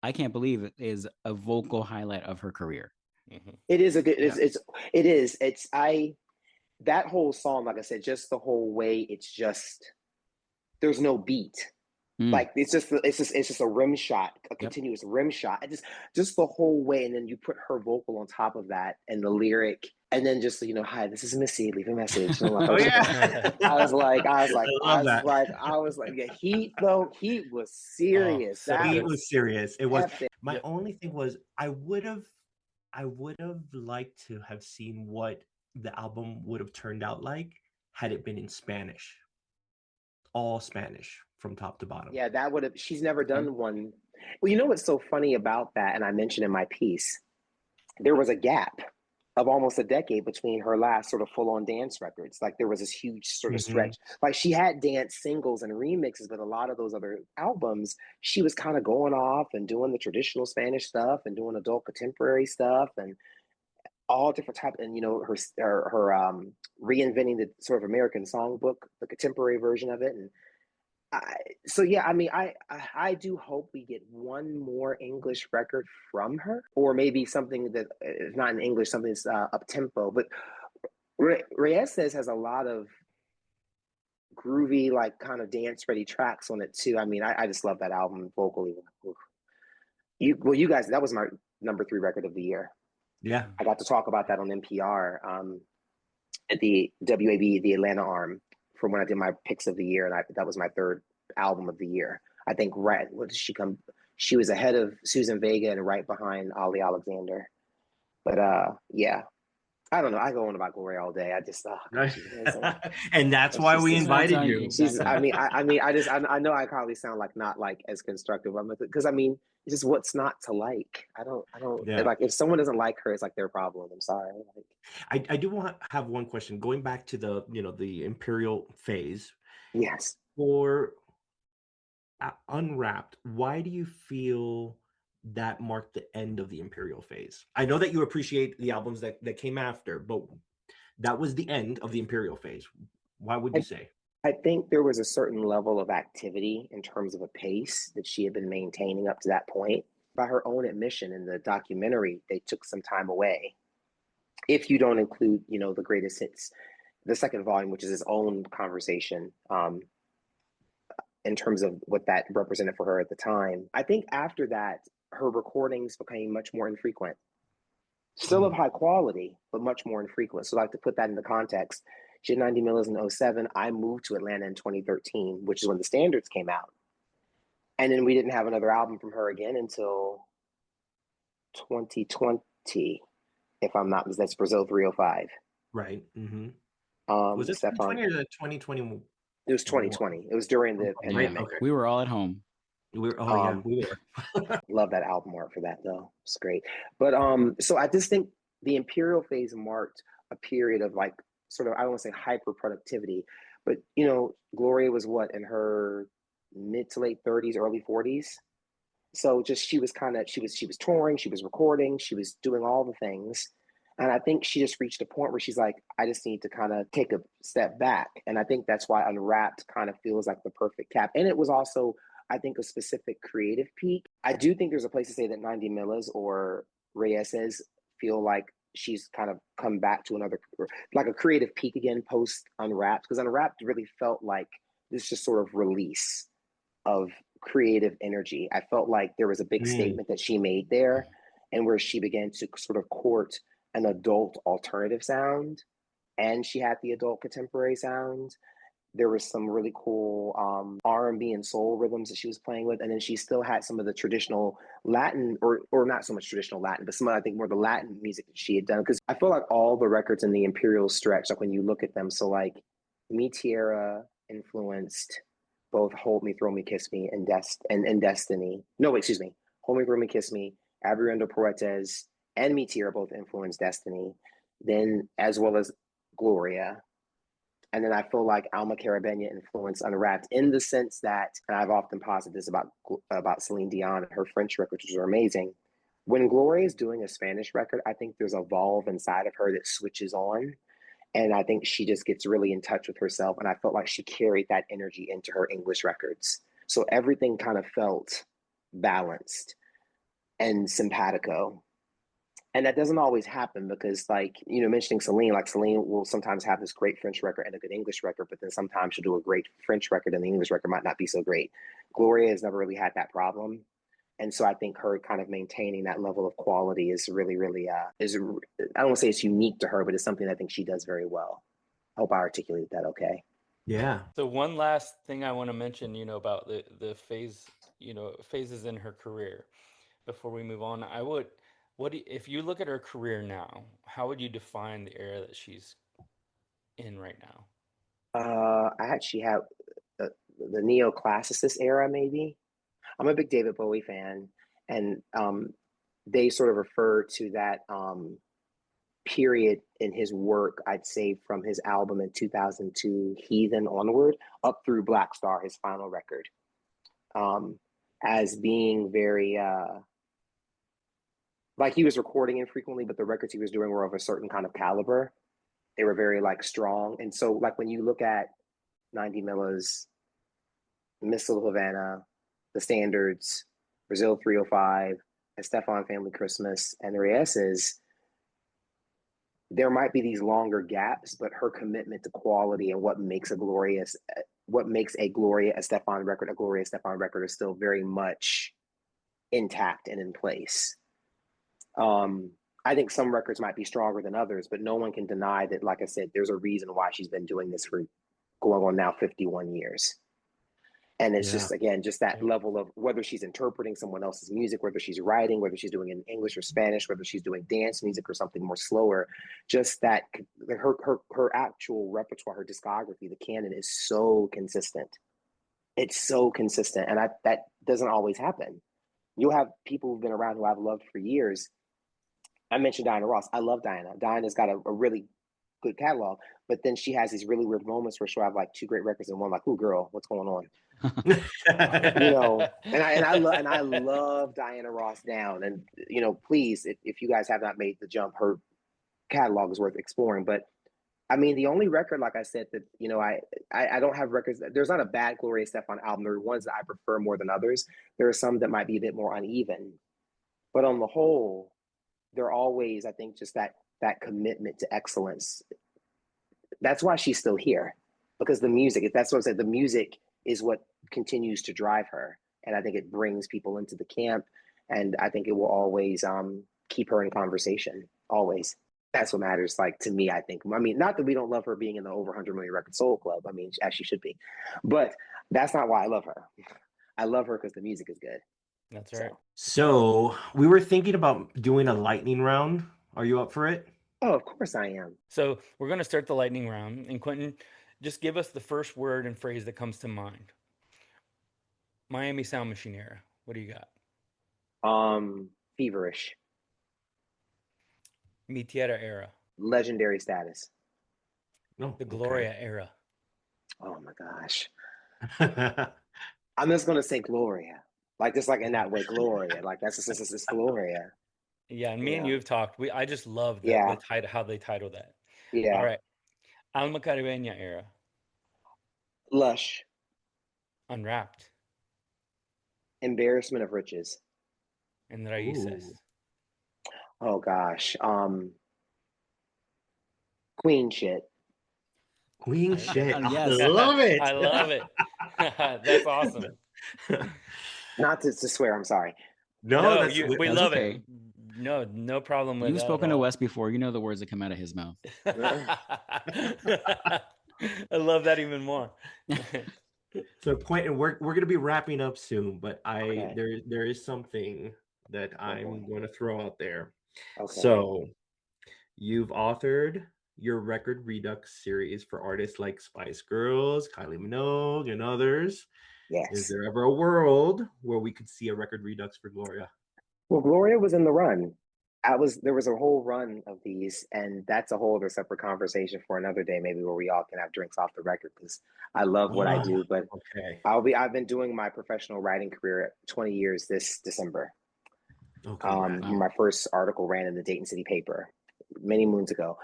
"I Can't Believe" is a vocal highlight of her career. Mm-hmm. It is a good. It is. That whole song, like I said, just the whole way. It's just there's no beat. Like it's just a rim shot, a continuous rim shot. Just the whole way, and then you put her vocal on top of that, and the lyric, and then just hi, this is Missy, leave a message. And I'm like, I was like, yeah, Heat was serious. Heat was serious. It was. epic. My only thing was I would have liked to have seen what the album would have turned out like had it been in Spanish, all Spanish from top to bottom. Yeah, that would have. She's never done one. Well, you know what's so funny about that, and I mentioned in my piece, there was a gap of almost a decade between her last sort of full-on dance records. Like there was this huge sort of stretch. Like she had dance singles and remixes, but a lot of those other albums, she was kind of going off and doing the traditional Spanish stuff and doing adult contemporary stuff and all different types. And her reinventing the sort of American songbook, the contemporary version of it, and I do hope we get one more English record from her, or maybe something that is not in English, something that's up tempo. But Reyes has a lot of groovy, like kind of dance ready tracks on it too. I mean, I just love that album vocally. You guys, that was my number 3 record of the year. Yeah, I got to talk about that on NPR at the WAB, the Atlanta arm, from when I did my picks of the year, and that was my 3rd album of the year. I think what did she come? She was ahead of Susan Vega and right behind Ollie Alexander. But yeah, I don't know. I go on about Gloria all day. I just and that's why we invited you. I know I probably sound like not like as constructive, because I mean, it's just what's not to like. I don't like, if someone doesn't like her, it's like their problem. I'm sorry. I do have one question going back to the Imperial phase. Yes. For Unwrapped, why do you feel that marked the end of the Imperial phase? I know that you appreciate the albums that came after, but that was the end of the Imperial phase. Why would you say? I think there was a certain level of activity in terms of a pace that she had been maintaining up to that point. By her own admission in the documentary, they took some time away. If you don't include, the greatest hits, the second volume, which is its own conversation, in terms of what that represented for her at the time. I think after that, her recordings became much more infrequent. Still of high quality, but much more infrequent. So I like to put that into context. She had 90 Millers in 2007. I moved to Atlanta in 2013, which is when the Standards came out. And then we didn't have another album from her again until 2020, if I'm not, that's Brazil 305. Right. Mm-hmm. Was it 2020 or 2021? It was 2020. It was during the pandemic. Okay. We were all at home. We were. Love that album art for that though. It's great. But so I just think the Imperial phase marked a period of like sort of, I don't want to say hyper productivity, but Gloria was in her mid to late 30s, early 40s. So just she was touring, she was recording, she was doing all the things. And I think she just reached a point where she's like, I just need to kind of take a step back. And I think that's why Unwrapped kind of feels like the perfect cap. And it was also, I think, a specific creative peak. I do think there's a place to say that 90 Millas or Reyes feel like she's kind of come back to another, like a creative peak again post Unwrapped, because Unwrapped really felt like this just sort of release of creative energy. I felt like there was a big statement that she made there, and where she began to sort of court an adult alternative sound, and she had the adult contemporary sound. There was some really cool R&B and soul rhythms that she was playing with, and then she still had some of the traditional Latin, or not so much traditional Latin, but some of, I think, more the Latin music that she had done. Because I feel like all the records in the Imperial stretch, like when you look at them, so like Mi Tierra influenced both Hold Me, Throw Me, Kiss Me, and Destiny. No, wait, excuse me. Hold Me, Throw Me, Kiss Me, Abriendo Poetes, and Mi Tierra both influenced Destiny, then as well as Gloria. And then I feel like Alma Carabenia influenced Unwrapped in the sense that, and I've often posited this about Celine Dion, her French records, which are amazing. When Gloria is doing a Spanish record, I think there's a valve inside of her that switches on. And I think she just gets really in touch with herself. And I felt like she carried that energy into her English records. So everything kind of felt balanced and simpatico. And that doesn't always happen because, like, mentioning Celine, like Celine will sometimes have this great French record and a good English record, but then sometimes she'll do a great French record and the English record might not be so great. Gloria has never really had that problem. And so I think her kind of maintaining that level of quality is really, really, I don't want to say it's unique to her, but it's something I think she does very well. I hope I articulated that okay. Yeah. So one last thing I want to mention, about the phases in her career before we move on. If you look at her career now, how would you define the era that she's in right now? I actually have the neoclassicist era, maybe. I'm a big David Bowie fan, and they sort of refer to that period in his work, I'd say from his album in 2002, Heathen onward, up through Black Star, his final record, as being very, like he was recording infrequently, but the records he was doing were of a certain kind of caliber. They were very like strong. And so like when you look at 90 Millas, Miss Little Havana, The Standards, Brazil 305, Este-FAN Family Christmas, and the Reyes's, there might be these longer gaps, but her commitment to quality and what makes a Gloria Estefan record a Gloria Estefan record is still very much intact and in place. I think some records might be stronger than others, but no one can deny that, like I said, there's a reason why she's been doing this for going on now 51 years. And it's just, again, just that level of whether she's interpreting someone else's music, whether she's writing, whether she's doing it in English or Spanish, whether she's doing dance music or something more slower, just that her actual repertoire, her discography, the canon is so consistent. It's so consistent. And that doesn't always happen. You'll have people who've been around who I've loved for years. I mentioned Diana Ross. I love Diana. Diana's got a really good catalog, but then she has these really weird moments where she'll have like two great records in one, like, "Ooh, girl, what's going on?" And I love Diana Ross down. And please, if you guys have not made the jump, her catalog is worth exploring. But I mean, the only record, like I said, that I don't have records. There's not a bad Gloria Estefan album. There are ones that I prefer more than others. There are some that might be a bit more uneven, but on the whole, they're always, I think, just that commitment to excellence. That's why she's still here, because the music. That's what I said. The music is what continues to drive her, and I think it brings people into the camp, and I think it will always keep her in conversation. Always. That's what matters, like, to me, I think. I mean, not that we don't love her being in the over 100 million record soul club. I mean, as she should be. But that's not why I love her. I love her because the music is good. That's right. So we were thinking about doing a lightning round. Are you up for it? Oh, of course I am. So we're going to start the lightning round. And Quentin, just give us the first word and phrase that comes to mind. Miami Sound Machine era. What do you got? Feverish. Mi Tierra era. Legendary status. No. The Gloria era. Oh my gosh. I'm just gonna say Gloria. Like just like in that way, Gloria. Like that's just Gloria. Yeah, and me and you have talked. I just love that the title, how they title that. Yeah. All right. Alma Caribeña era. Lush. Unwrapped. Embarrassment of riches. And Raíces. Oh gosh. Queen shit. Queen shit. Yes. I love it. I love it. That's awesome. Not to swear, I'm sorry. No, we love okay. it. No problem with that. You've spoken to Wes before. You know the words that come out of his mouth. I love that even more. So Quentin, we're going to be wrapping up soon, but there is something that I'm going to throw out there. Okay. So you've authored your record redux series for artists like Spice Girls, Kylie Minogue, and others. Yes. Is there ever a world where we could see a record redux for Gloria? Well, Gloria was in the run. There was a whole run of these, and that's a whole other separate conversation for another day, maybe where we all can have drinks off the record, because I love what I do. But I've been doing my professional writing career 20 years this December. My first article ran in the Dayton City paper many moons ago.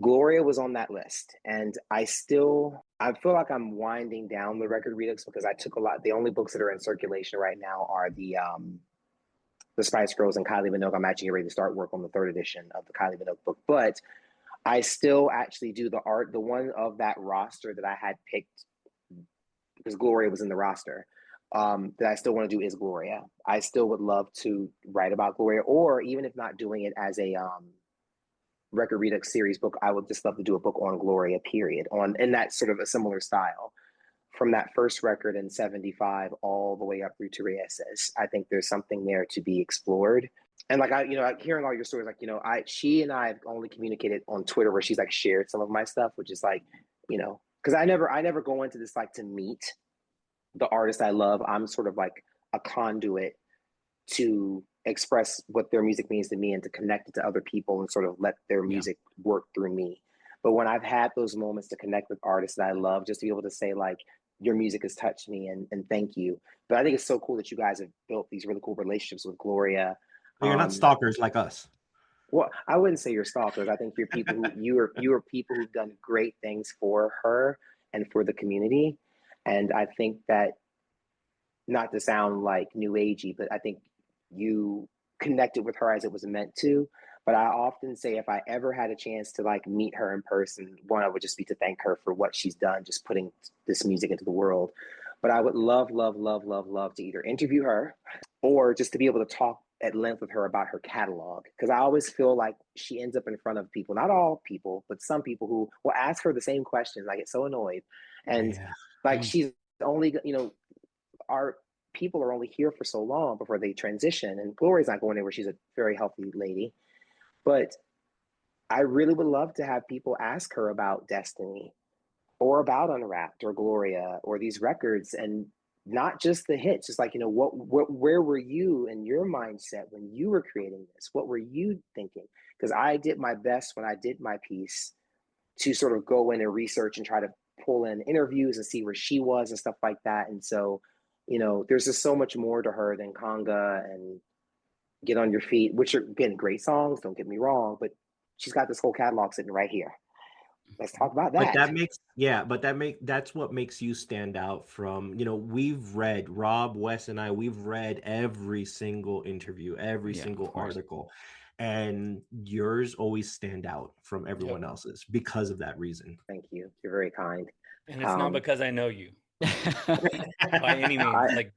Gloria was on that list, and I feel like I'm winding down the record redux because I took a lot. The only books that are in circulation right now are the the Spice Girls and Kylie Minogue. I'm actually ready to start work on the 3rd edition of the Kylie Minogue book, but I still actually do the art. The one of that roster that I had picked, because Gloria was in the roster, that I still want to do is Gloria. I still would love to write about Gloria, or even if not doing it as a record redux series book, I would just love to do a book on Gloria, period, in that sort of a similar style. From that first record in 75 all the way up through to Reyes. I think there's something there to be explored. And like, hearing all your stories, like, she and I have only communicated on Twitter, where she's like shared some of my stuff, which is like, because I never go into this like to meet the artist I love. I'm sort of like a conduit to express what their music means to me and to connect it to other people and sort of let their music work through me. But when I've had those moments to connect with artists that I love, just to be able to say like, your music has touched me and thank you. But I think it's so cool that you guys have built these really cool relationships with Gloria. You're not stalkers like us. Well, I wouldn't say you're stalkers. I think you're people who you are people who've done great things for her and for the community. And I think that, not to sound like new agey, but I think you connected with her as it was meant to. But I often say if I ever had a chance to like meet her in person, one, I would just be to thank her for what she's done, just putting this music into the world. But I would love, love, love, love, love to either interview her or just to be able to talk at length with her about her catalog. Because I always feel like she ends up in front of people, not all people, but some people who will ask her the same questions. I get so annoyed. And like, she's only, our people are only here for so long before they transition. And Gloria's not going anywhere. She's a very healthy lady. But I really would love to have people ask her about Destiny or about Unwrapped or Gloria or these records, and not just the hits. It's like, where were you in your mindset when you were creating this? What were you thinking? Because I did my best when I did my piece to sort of go in and research and try to pull in interviews and see where she was and stuff like that. And so, there's just so much more to her than Conga and Get on Your Feet, which are, again, great songs, don't get me wrong, but she's got this whole catalog sitting right here. Let's talk about that. That's what makes you stand out from, we've read, Rob, Wes, and I, we've read every single interview, every single article, and yours always stand out from everyone else's because of that reason. Thank you. You're very kind. And it's not because I know you by any means.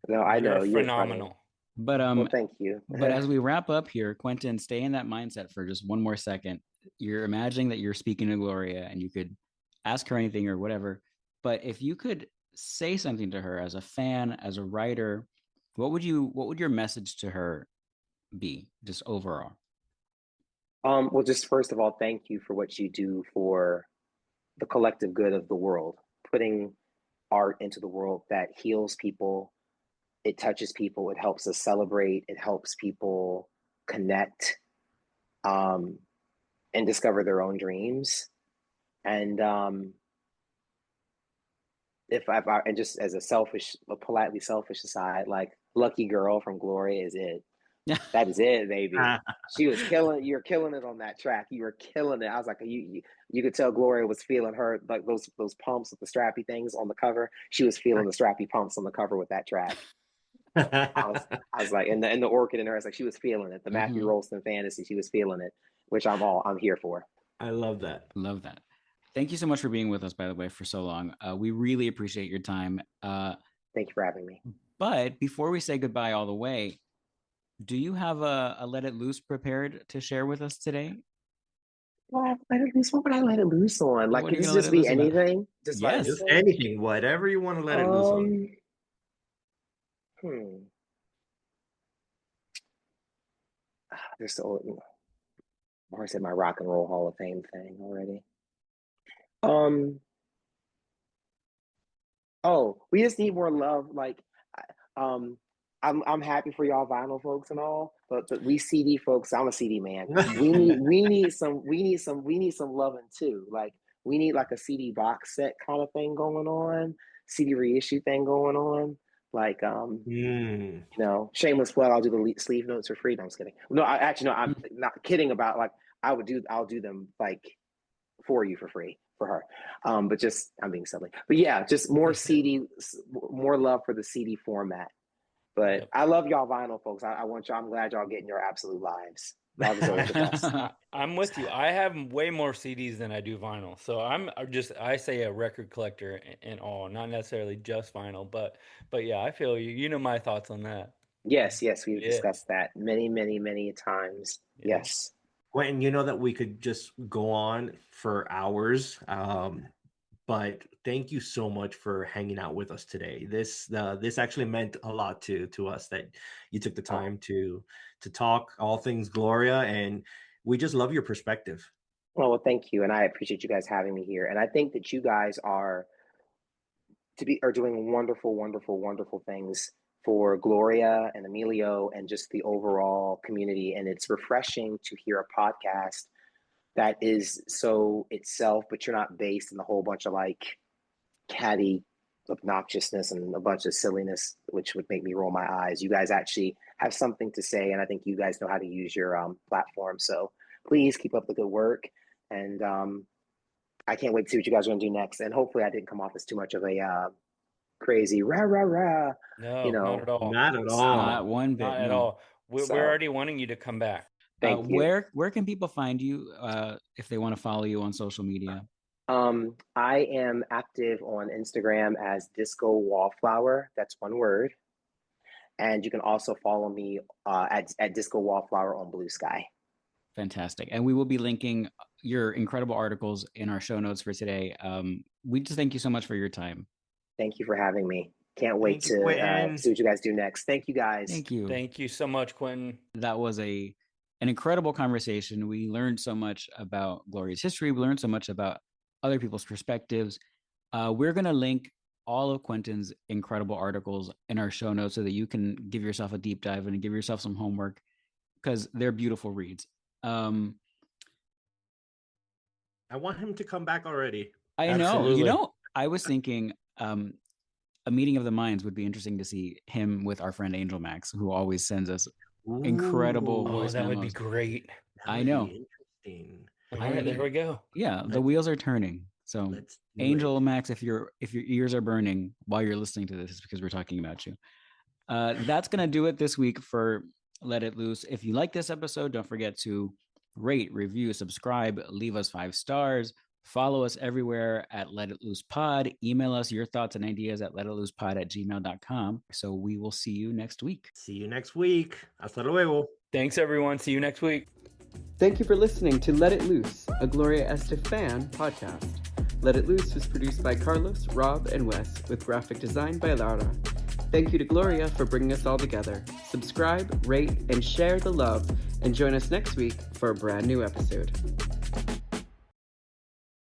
No, I know you're phenomenal. But well, thank you. But as we wrap up here, Quentin, stay in that mindset for just one more second. You're imagining that you're speaking to Gloria and you could ask her anything or whatever. But if you could say something to her as a fan, as a writer, what would your message to her be, just overall? Well, just first of all, thank you for what you do for the collective good of the world, putting art into the world that heals people. It touches people. It helps us celebrate. It helps people connect and discover their own dreams. And and just as a politely selfish aside, like Lucky Girl from Gloria is it. That is it, baby. She was killing. You're killing it on that track. You were killing it. I was like, you could tell Gloria was feeling her, like those pumps with the strappy things on the cover. She was feeling the strappy pumps on the cover with that track. I was like, and the orchid in her, it's like she was feeling it. The Matthew Rolston fantasy, she was feeling it, which I'm here for. I love that. Love that. Thank you so much for being with us, by the way, for so long. We really appreciate your time. Thank you for having me. But before we say goodbye all the way, do you have a Let It Loose prepared to share with us today? Well, Let It Loose. What would I let it loose on? Like, can this just be anything? Just anything. Whatever you want to let it loose on. There's the old, I said my Rock and Roll Hall of Fame thing already. We just need more love. Like, I'm happy for y'all vinyl folks and all, but we CD folks, I'm a CD man. We need some loving too. Like, we need like a CD box set kind of thing going on, CD reissue thing going on. Like, shameless plug, I'll do the sleeve notes for free. No, I'm just kidding. No, I'm not kidding about, like, I'll do them like for you for free for her. But just, I'm being silly. But yeah, just more CD, more love for the CD format. But Yep. I love y'all vinyl folks. I want y'all. I'm glad y'all getting your absolute lives. Live is always the best. I'm with you. I have way more CDs than I do vinyl. So I say a record collector in all, not necessarily just vinyl, but yeah, I feel you. You know my thoughts on that. Yes, we've Yeah. discussed that many times. Yeah. Yes. Quentin, you know that we could just go on for hours, but thank you so much for hanging out with us today. This actually meant a lot to us that you took the time to talk all things Gloria, and we just love your perspective. Well, thank you, and I appreciate you guys having me here. And I think that you guys are doing wonderful things for Gloria and Emilio and just the overall community. And it's refreshing to hear a podcast that is so itself, but you're not based in a whole bunch of like catty obnoxiousness and a bunch of silliness, which would make me roll my eyes. You guys actually have something to say, and I think you guys know how to use your platform. So please keep up the good work. And I can't wait to see what you guys are going to do next. And hopefully I didn't come off as too much of a crazy rah rah rah. No, You know, not at all. Not at all. Not one bit. Not at no. all. We're So- already wanting you to come back. Thank you. Where can people find you if they want to follow you on social media? I am active on Instagram as Disco Wallflower. That's one word. And you can also follow me at Disco Wallflower on Blue Sky. Fantastic. And we will be linking your incredible articles in our show notes for today. We just thank you so much for your time. Thank you for having me. Can't wait Thank you, to Quentin. see what you guys do next. Thank you, guys. Thank you. Thank you so much, Quentin. That was an incredible conversation. We learned so much about Gloria's history. We learned so much about other people's perspectives. We're going to link all of Quentin's incredible articles in our show notes so that you can give yourself a deep dive and give yourself some homework because they're beautiful reads. I want him to come back already. I know. Absolutely. You know, I was thinking a meeting of the minds would be interesting to see him with our friend Angel Max, who always sends us incredible Ooh, Oh, voice that would be memos. great. that I would be know. interesting. All right, there we go. Yeah, the Let's- wheels are turning. So Let's do Angel it. Max, if your ears are burning while you're listening to this, it's because we're talking about you. That's gonna do it this week for Let It Loose. If you like this episode, don't forget to rate, review, subscribe, leave us 5 stars. Follow us everywhere at Let It Loose Pod. Email us your thoughts and ideas at letitloosepod@gmail.com. So we will see you next week. See you next week. Hasta luego. Thanks, everyone. See you next week. Thank you for listening to Let It Loose, a Gloria Este-FAN podcast. Let It Loose was produced by Carlos, Rob, and Wes, with graphic design by Lara. Thank you to Gloria for bringing us all together. Subscribe, rate, and share the love, and join us next week for a brand new episode.